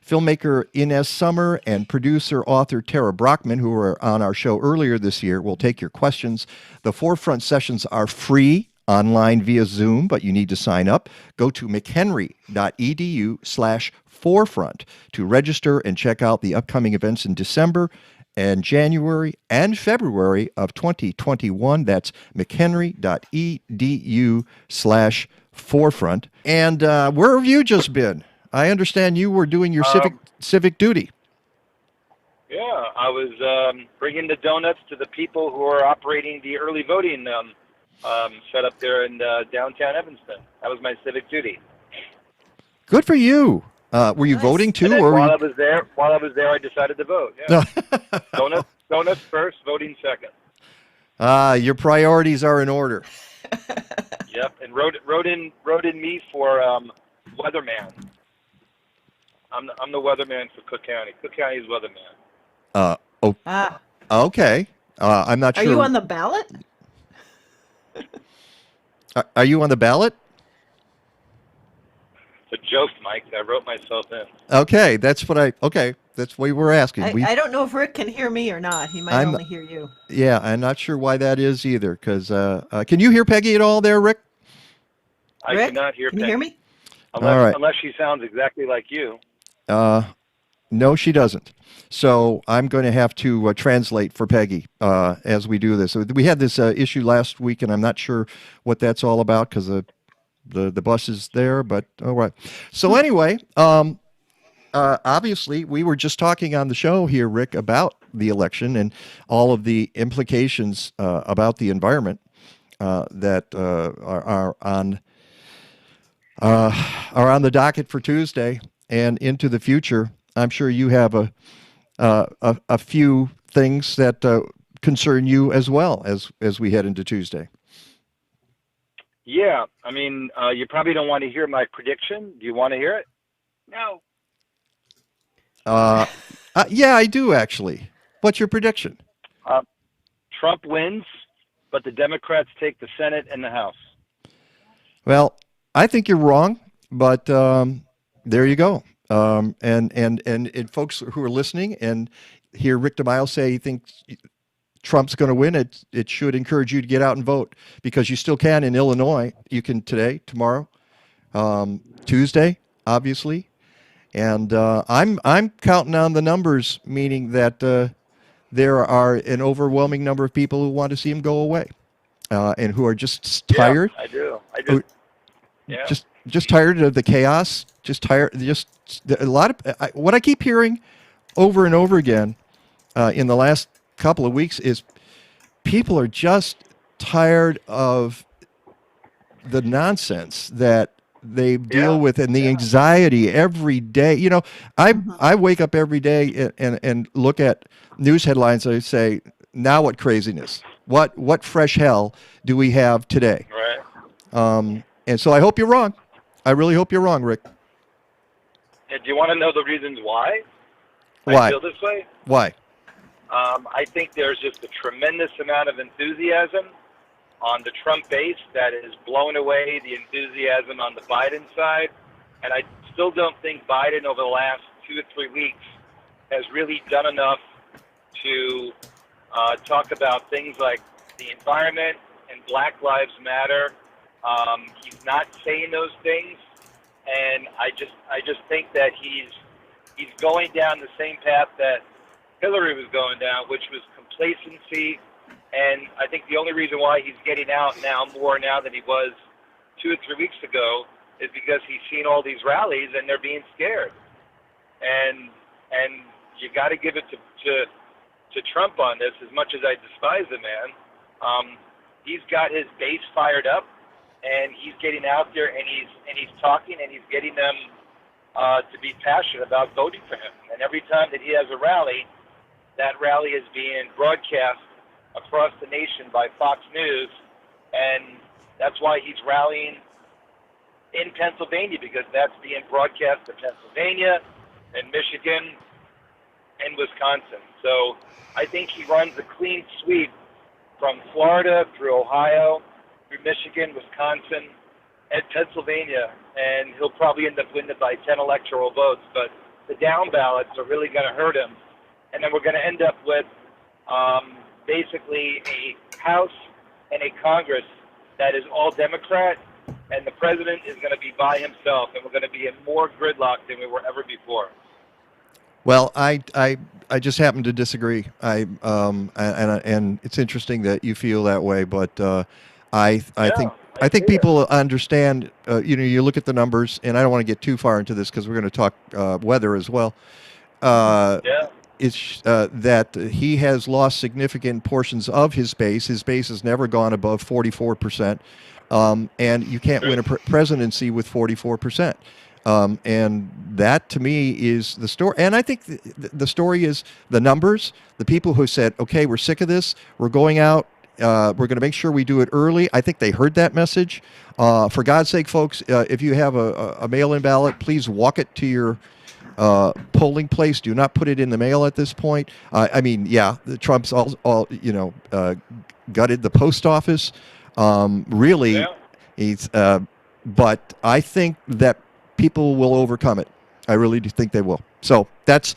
Filmmaker Inez Summer and producer-author Tara Brockman, who were on our show earlier this year, will take your questions. The Forefront sessions are free online via Zoom, but you need to sign up. Go to mchenry.edu/forefront to register and check out the upcoming events in December and January and February of 2021. That's mchenry.edu/forefront. And where have you just been? I understand you were doing your civic duty. Yeah, I was bringing the donuts to the people who are operating the early voting set up there in downtown Evanston. That was my civic duty. Good for you. Were you voting too, or while I was there, I decided to vote. Yeah. donuts first, voting second. Your priorities are in order. Yep, and wrote in me for weatherman. I'm the weatherman for Cook County. Cook County is weatherman. Okay. I'm not sure. Are you on the ballot? Are you on the ballot? It's a joke, Mike. I wrote myself in. Okay, that's what we were asking. I don't know if Rick can hear me or not. He might only hear you. Yeah, I'm not sure why that is either. Because can you hear Peggy at all there, Rick? I cannot hear Peggy. Can you hear me? Unless she sounds exactly like you. No, she doesn't. So I'm going to have to translate for Peggy as we do this. So we had this issue last week, and I'm not sure what that's all about because the bus is there. But all right. So anyway, obviously, we were just talking on the show here, Rick, about the election and all of the implications about the environment that are on the docket for Tuesday and into the future. I'm sure you have a few things that concern you as well as we head into Tuesday. Yeah, I mean, you probably don't want to hear my prediction. Do you want to hear it? No. Yeah, I do actually. What's your prediction? Uh, Trump wins, but the Democrats take the Senate and the House. Well, I think you're wrong, but there you go. And folks who are listening and hear Rick DeMille say he thinks Trump's going to win, it should encourage you to get out and vote, because you still can in Illinois. You can today, tomorrow, Tuesday, obviously, and I'm counting on the numbers, meaning that there are an overwhelming number of people who want to see him go away, and who are just tired. Yeah, I do. Yeah. Just tired of the chaos. Just tired. Just a lot of what I keep hearing over and over again in the last couple of weeks is people are just tired of the nonsense that they deal with and the anxiety every day. You know, I wake up every day and look at news headlines. I say, now what craziness? What fresh hell do we have today? Right. And so I hope you're wrong. I really hope you're wrong, Rick. And do you want to know the reasons why? Why? I feel this way? Why? I think there's just a tremendous amount of enthusiasm on the Trump base that is blowing away the enthusiasm on the Biden side. And I still don't think Biden over the last 2 or 3 weeks has really done enough to talk about things like the environment and Black Lives Matter. He's not saying those things, and I just think that he's going down the same path that Hillary was going down, which was complacency. And I think the only reason why he's getting out now more now than he was 2 or 3 weeks ago is because he's seen all these rallies and they're being scared. And you got to give it to Trump on this. As much as I despise the man, he's got his base fired up, and he's getting out there and he's talking and he's getting them to be passionate about voting for him. And every time that he has a rally, that rally is being broadcast across the nation by Fox News, and that's why he's rallying in Pennsylvania, because that's being broadcast in Pennsylvania and Michigan and Wisconsin. So I think he runs a clean sweep from Florida through Ohio, through Michigan, Wisconsin, and Pennsylvania, and he'll probably end up winning by 10 electoral votes. But the down ballots are really going to hurt him, and then we're going to end up with basically a House and a Congress that is all Democrat, and the president is going to be by himself, and we're going to be in more gridlock than we were ever before. Well, I just happen to disagree. And it's interesting that you feel that way, but I think people understand. You look at the numbers, and I don't want to get too far into this because we're going to talk weather as well. It's that he has lost significant portions of his base. His base has never gone above 44%, and you can't win a presidency with 44%. And that, to me, is the story. And I think the story is the numbers, the people who said, okay, we're sick of this, we're going out, we're going to make sure we do it early. I think they heard that message. For God's sake, folks, if you have a mail-in ballot, please walk it to your polling place. Do not put it in the mail at this point. The Trump's all gutted the post office. He's but I think that people will overcome it. I really do think they will. So that's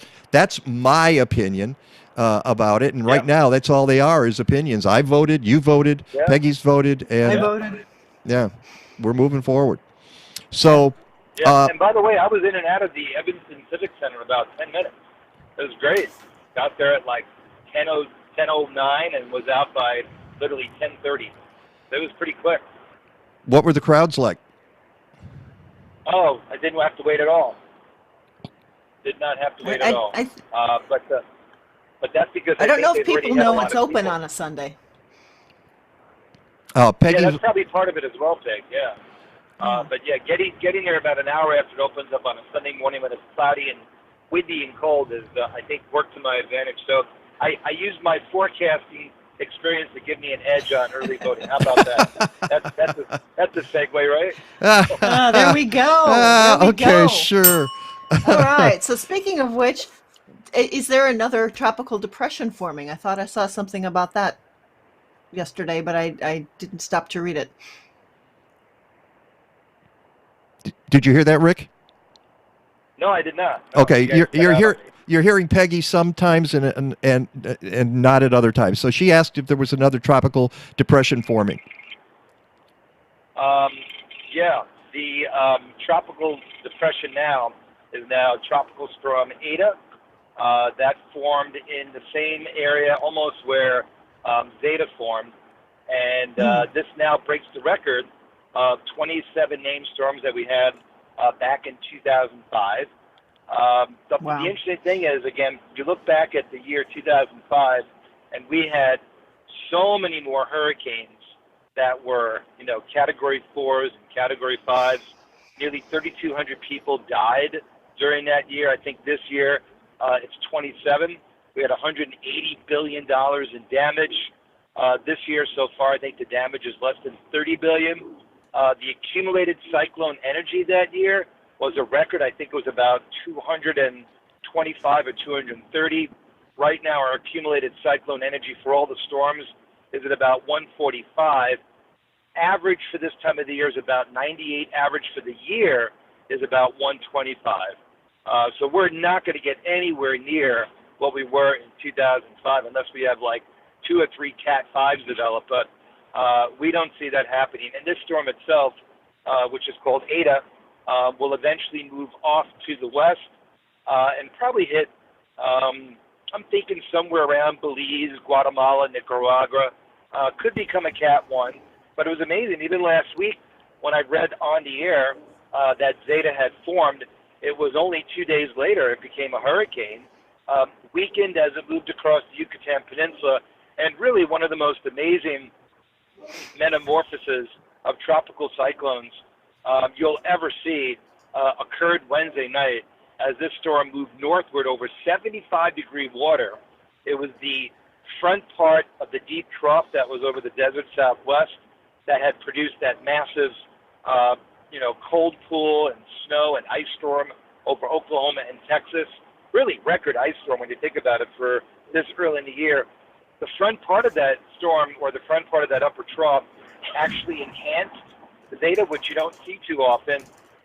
my opinion about it. And right now, that's all they are, is opinions. I voted, you voted, Peggy's voted, and I voted. Yeah, we're moving forward. So. Yeah, and by the way, I was in and out of the Evanston Civic Center in about 10 minutes. It was great. Got there at like 10:09 and was out by literally 10:30. It was pretty quick. What were the crowds like? Oh, I didn't have to wait at all. Did not have to wait at all. But that's because I don't know if they've already people had a know lot it's of open people. on a Sunday. Peggy. Yeah, that's probably part of it as well, Peg. Yeah. But yeah, getting there about an hour after it opens up on a Sunday morning when it's cloudy and windy and cold is, I think, worked to my advantage. So I used my forecasting experience to give me an edge on early voting. How about that? That's the segue, right? There we go. There we Okay, go. sure. All right. So speaking of which, is there another tropical depression forming? I thought I saw something about that yesterday, but I didn't stop to read it. Did you hear that, Rick? No, I did not. No, Okay, you guys cut out on me. you're hearing Peggy sometimes and not at other times. So she asked if there was another tropical depression forming. Yeah, the tropical depression now is Tropical Storm Eta. That formed in the same area almost where Zeta formed. And this now breaks the record of 27 named storms that we had back in 2005. The interesting thing is, again, you look back at the year 2005, and we had so many more hurricanes that were, Category 4s and Category 5s. Nearly 3,200 people died during that year. I think this year it's 27. We had $180 billion in damage. This year so far, I think the damage is less than $30 billion. The accumulated cyclone energy that year was a record. I think it was about 225 or 230. Right now, our accumulated cyclone energy for all the storms is at about 145. Average for this time of the year is about 98. Average for the year is about 125. So we're not going to get anywhere near what we were in 2005 unless we have like 2 or 3 Cat 5s develop. But we don't see that happening. And this storm itself, which is called Eta, will eventually move off to the west and probably hit, I'm thinking somewhere around Belize, Guatemala, Nicaragua. Could become a Cat 1. But it was amazing. Even last week when I read on the air that Zeta had formed, it was only 2 days later it became a hurricane. Weakened as it moved across the Yucatan Peninsula. And really one of the most amazing metamorphoses of tropical cyclones you'll ever see occurred Wednesday night as this storm moved northward over 75-degree water. It was the front part of the deep trough that was over the desert southwest that had produced that massive, cold pool and snow and ice storm over Oklahoma and Texas. Really record ice storm when you think about it for this early in the year. The front part of that storm, or the front part of that upper trough, actually enhanced the Zeta, which you don't see too often.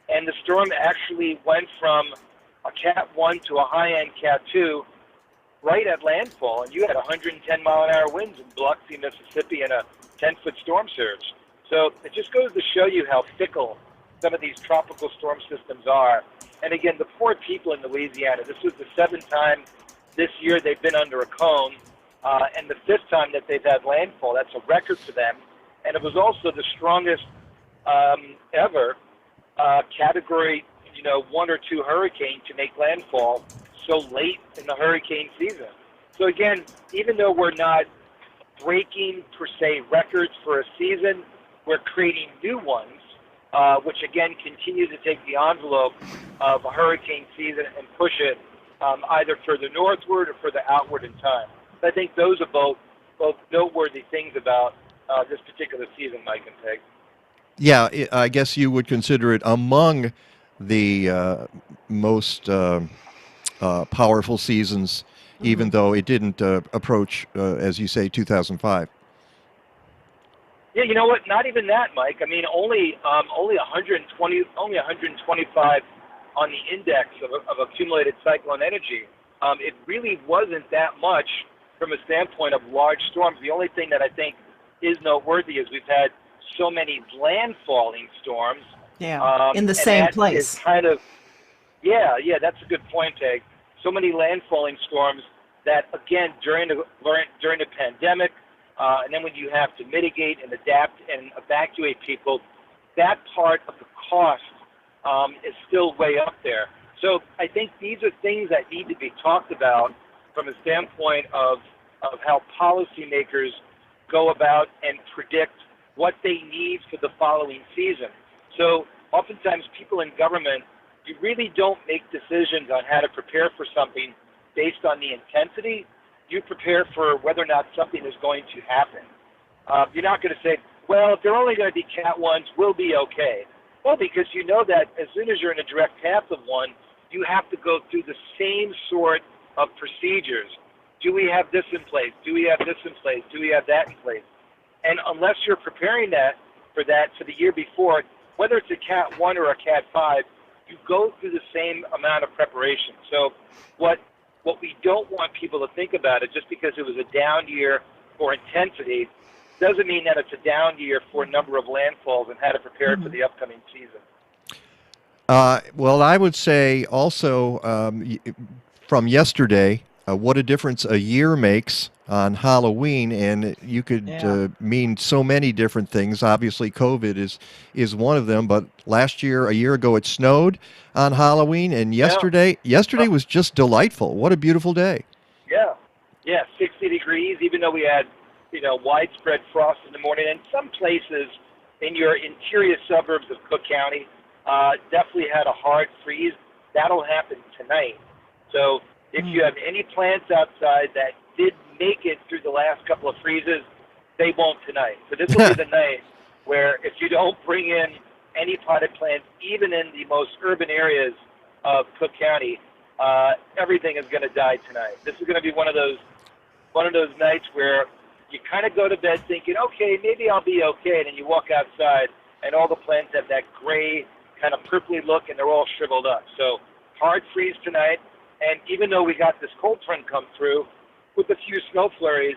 And the storm actually went from a Cat 1 to a high-end Cat 2 right at landfall. And you had 110-mile-an-hour winds in Biloxi, Mississippi, and a 10-foot storm surge. So it just goes to show you how fickle some of these tropical storm systems are. And again, the poor people in Louisiana, this was the 7th time this year they've been under a cone, and the 5th time that they've had landfall. That's a record for them. And it was also the strongest ever Category 1 or 2 hurricane to make landfall so late in the hurricane season. So again, even though we're not breaking, per se, records for a season, we're creating new ones, which again continue to take the envelope of a hurricane season and push it either further northward or further outward in time. So I think those are both noteworthy things about this particular season, Mike and Peg. Yeah, I guess you would consider it among the most powerful seasons, even though it didn't approach, as you say, 2005. Yeah, you know what? Not even that, Mike. I mean, only 125 on the index of accumulated cyclone energy. It really wasn't that much from a standpoint of large storms. The only thing that I think is noteworthy is we've had so many landfalling storms. Yeah, in the same place. Kind of, yeah, that's a good point, Peg. So many landfalling storms that, again, during the pandemic, and then when you have to mitigate and adapt and evacuate people, that part of the cost is still way up there. So I think these are things that need to be talked about from a standpoint of how policymakers go about and predict what they need for the following season. So oftentimes people in government, you really don't make decisions on how to prepare for something based on the intensity. You prepare for whether or not something is going to happen. You're not going to say, well, if they're only going to be Cat 1s, we'll be okay. Well, because you know that as soon as you're in a direct path of one, you have to go through the same sort of procedures. Do we have this in place? Do we have this in place? Do we have that in place? And unless you're preparing for the year before, whether it's a Cat 1 or a Cat 5, you go through the same amount of preparation. So what we don't want people to think about it, just because it was a down year for intensity, doesn't mean that it's a down year for number of landfalls and how to prepare for the upcoming season. Well, I would say also from yesterday, what a difference a year makes on Halloween, and you could mean so many different things. Obviously, COVID is one of them, but a year ago, it snowed on Halloween, and yesterday was just delightful. What a beautiful day. Yeah, 60 degrees, even though we had, widespread frost in the morning. And some places in your interior suburbs of Cook County definitely had a hard freeze. That'll happen tonight. So if you have any plants outside that did make it through the last couple of freezes, they won't tonight. So this will be the night where if you don't bring in any potted plants, even in the most urban areas of Cook County, everything is going to die tonight. This is going to be one of those nights where you kind of go to bed thinking, okay, maybe I'll be okay, and then you walk outside and all the plants have that gray kind of purpley look and they're all shriveled up. So hard freeze tonight, and even though we got this cold front come through with a few snow flurries,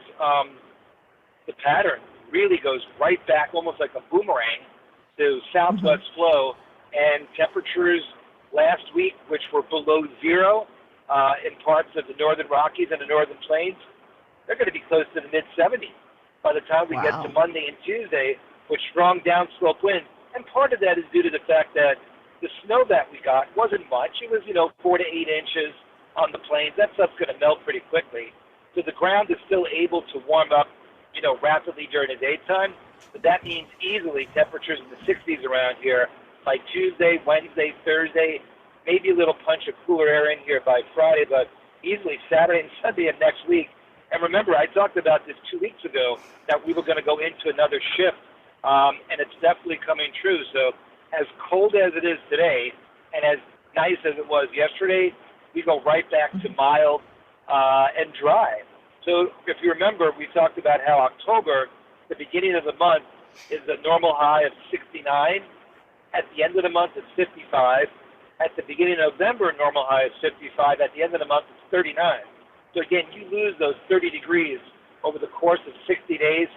the pattern really goes right back almost like a boomerang to southwest flow, and temperatures last week, which were below zero in parts of the northern Rockies and the northern plains, they're going to be close to the mid-70s by the time we get to Monday and Tuesday with strong downslope winds. And part of that is due to the fact that the snow that we got wasn't much. It was, 4 to 8 inches on the plains. That stuff's going to melt pretty quickly. So the ground is still able to warm up, rapidly during the daytime. But that means easily temperatures in the 60s around here by Tuesday, Wednesday, Thursday, maybe a little punch of cooler air in here by Friday, but easily Saturday and Sunday of next week. And remember, I talked about this 2 weeks ago, that we were going to go into another shift, and it's definitely coming true. So as cold as it is today, and as nice as it was yesterday, we go right back to mild and dry. So if you remember, we talked about how October, the beginning of the month, is the normal high of 69. At the end of the month, it's 55. At the beginning of November, normal high is 55. At the end of the month, it's 39. So again, you lose those 30 degrees over the course of 60 days,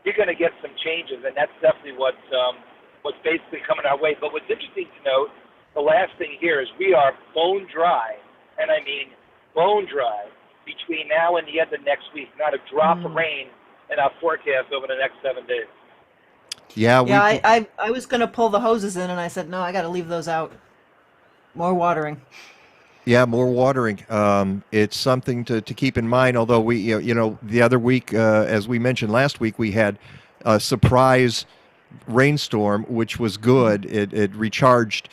you're going to get some changes, and that's definitely what's basically coming our way. But what's interesting to note, the last thing here is we are bone dry, and I mean bone dry, between now and the end of next week. Not a drop of rain in our forecast over the next 7 days. Yeah, I was going to pull the hoses in, and I said, no, I got to leave those out. More watering. Yeah, more watering. It's something to keep in mind, although we, the other week, as we mentioned last week, we had a surprise rainstorm, which was good. It recharged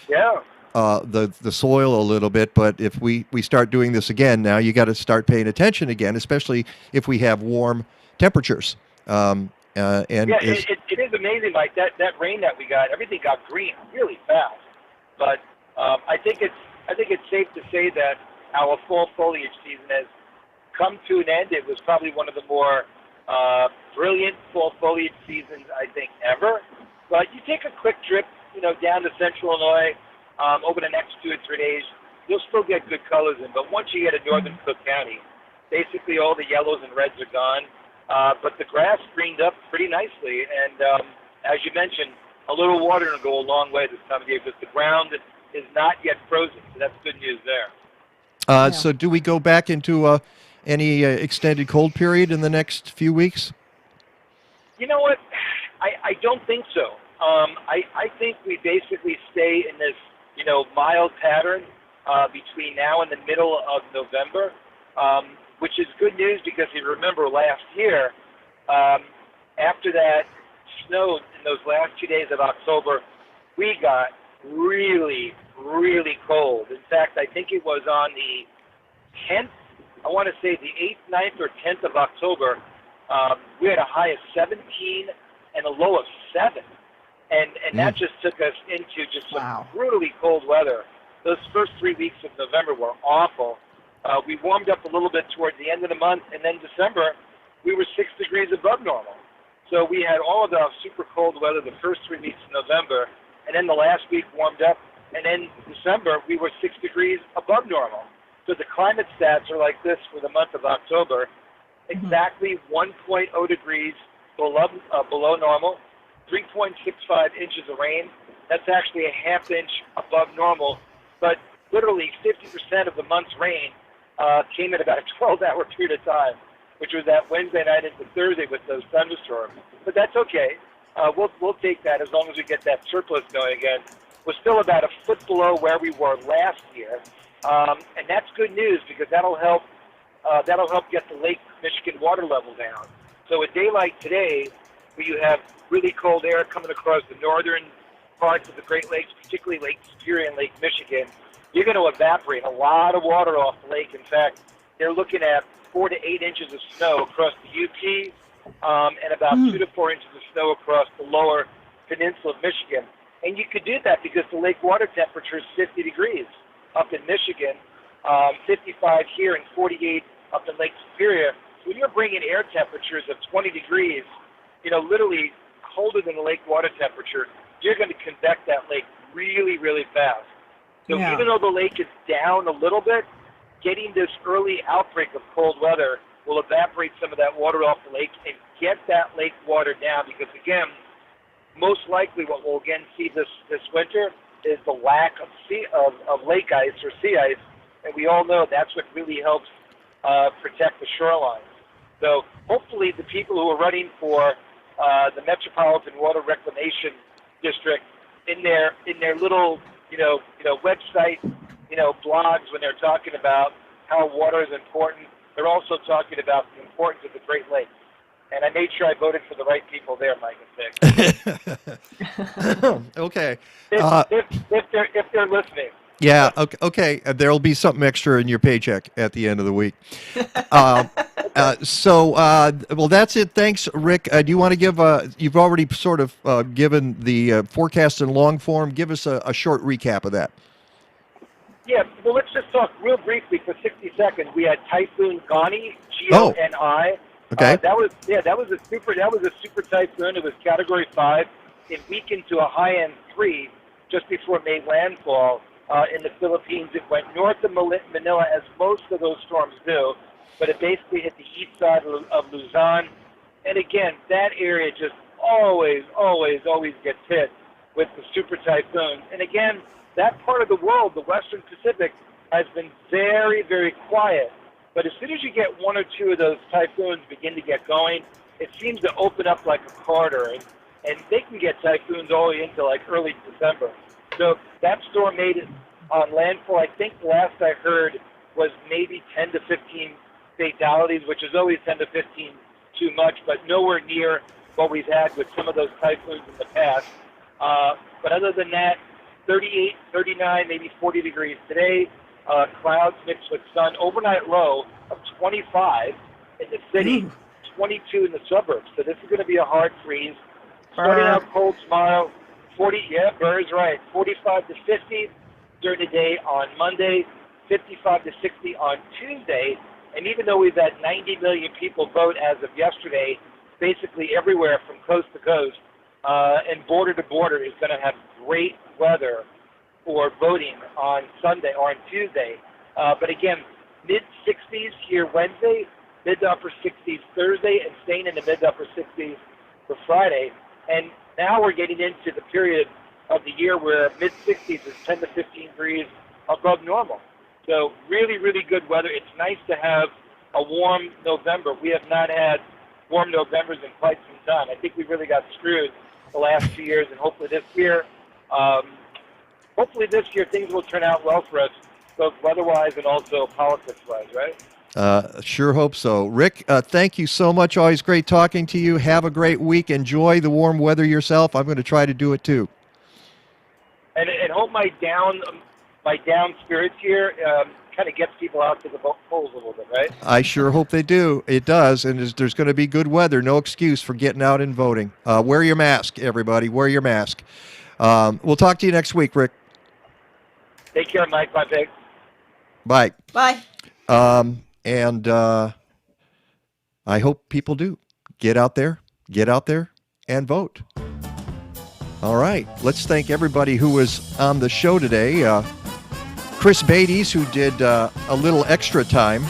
the soil a little bit, but if we start doing this again now, you got to start paying attention again, especially if we have warm temperatures. It is amazing, Mike, that rain that we got, everything got green really fast. But I think it's safe to say that our fall foliage season has come to an end. It was probably one of the more brilliant fall foliage seasons, I think, ever. But you take a quick trip, down to central Illinois over the next 2 or 3 days, you'll still get good colors in. But once you get to northern Cook County, basically all the yellows and reds are gone. But the grass greened up pretty nicely. And as you mentioned, a little water will go a long way this time of year because the ground is not yet frozen. So that's good news there. So do we go back into any extended cold period in the next few weeks? You know what? I don't think so. I think we basically stay in this, mild pattern between now and the middle of November, which is good news because you remember last year, after that snowed in those last 2 days of October, we got really, really cold. In fact, I think it was on the 10th, I want to say the 8th, 9th, or 10th of October, we had a high of 17 and a low of 7. And that just took us into just some brutally cold weather. Those first 3 weeks of November were awful. We warmed up a little bit toward the end of the month, and then December, we were 6 degrees above normal. So we had all of the super cold weather the first 3 weeks of November, and then the last week warmed up, and then December, we were 6 degrees above normal. So the climate stats are like this for the month of October, exactly 1.0 degrees below normal, 3.65 inches of rain. That's actually a half inch above normal, but literally 50% of the month's rain came in about a 12-hour period of time, which was that Wednesday night into Thursday with those thunderstorms. But that's okay. We'll take that as long as we get that surplus going again. We're still about a foot below where we were last year, and that's good news because that'll help get the Lake Michigan water level down. So a day like today, where you have really cold air coming across the northern parts of the Great Lakes, particularly Lake Superior and Lake Michigan, you're going to evaporate a lot of water off the lake. In fact, they're looking at 4 to 8 inches of snow across the UP and about 2 to 4 inches of snow across the lower peninsula of Michigan. And you could do that because the lake water temperature is 50 degrees up in Michigan, 55 here, and 48 up in Lake Superior. So when you're bringing air temperatures of 20 degrees, literally colder than the lake water temperature, you're going to convect that lake really, really fast. So even though the lake is down a little bit, getting this early outbreak of cold weather will evaporate some of that water off the lake and get that lake water down because, again, most likely what we'll again see this winter is the lack of lake ice or sea ice, and we all know that's what really helps protect the shorelines. So hopefully the people who are running for the Metropolitan Water Reclamation District in their little website blogs, when they're talking about how water is important, they're also talking about the importance of the Great Lakes. And I made sure I voted for the right people there, Mike and Vic. Okay. If they're listening. Yeah. Okay. There'll be something extra in your paycheck at the end of the week. Well, that's it. Thanks, Rick. Do you want to give? You've already sort of given the forecast in long form. Give us a short recap of that. Yeah. Well, let's just talk real briefly for 60 seconds. We had Typhoon Goni, G-O-N-I. Okay. That was a super typhoon. It was Category 5. It weakened to a high-end 3 just before it made landfall in the Philippines. It went north of Manila, as most of those storms do, but it basically hit the east side of Luzon. And again, that area just always gets hit with the super typhoons. And again, that part of the world, the Western Pacific, has been very, very quiet. But as soon as you get 1 or 2 of those typhoons begin to get going, it seems to open up like a corridor, and they can get typhoons all the way into like early December. So that storm made it on landfall. I think the last I heard was maybe 10 to 15 fatalities, which is always 10 to 15 too much, but nowhere near what we've had with some of those typhoons in the past. But other than that, 38, 39, maybe 40 degrees today. Clouds mixed with sun. Overnight low of 25 in the city, 22 in the suburbs. So this is going to be a hard freeze. Starting out cold tomorrow, 40. Yeah, Burr's right. 45 to 50 during the day on Monday, 55 to 60 on Tuesday. And even though we've had 90 million people vote as of yesterday, basically everywhere from coast to coast and border to border is going to have great weather for voting on Sunday or on Tuesday. But again, mid-60s here Wednesday, mid to upper 60s Thursday, and staying in the mid to upper 60s for Friday. And now we're getting into the period of the year where mid-60s is 10 to 15 degrees above normal. So really, really good weather. It's nice to have a warm November. We have not had warm Novembers in quite some time. I think we really got screwed the last 2 years, and hopefully this year things will turn out well for us, both weather-wise and also politics-wise, right? Sure hope so. Rick, thank you so much. Always great talking to you. Have a great week. Enjoy the warm weather yourself. I'm going to try to do it too. And hope my down spirits here kind of gets people out to the polls a little bit, right? I sure hope they do. It does, and there's going to be good weather. No excuse for getting out and voting. Wear your mask, everybody. Wear your mask. We'll talk to you next week, Rick. Take care, Mike. Bye, Peg. Bye. Bye. And I hope people do get out there and vote. All right. Let's thank everybody who was on the show today. Chris Beytes, who did a little extra time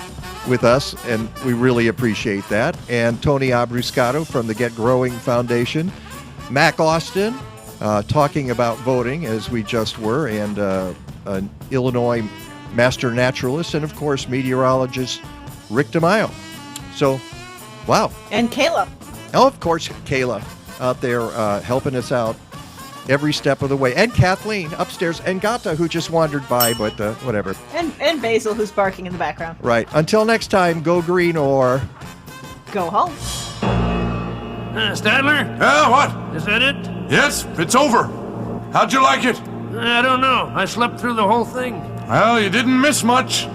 with us, and we really appreciate that. And Tony Abruscato from the Get Growing Foundation. Mac Austin, talking about voting, as we just were, and an Illinois master naturalist, and of course, meteorologist Rick DeMaio. So, wow. And Kayla. Oh, of course, Kayla out there helping us out every step of the way. And Kathleen upstairs, and Gata, who just wandered by, but whatever. And Basil, who's barking in the background. Right. Until next time, go green or go home. Stadler? Yeah, what? Is that it? Yes, it's over. How'd you like it? I don't know. I slept through the whole thing. Well, you didn't miss much.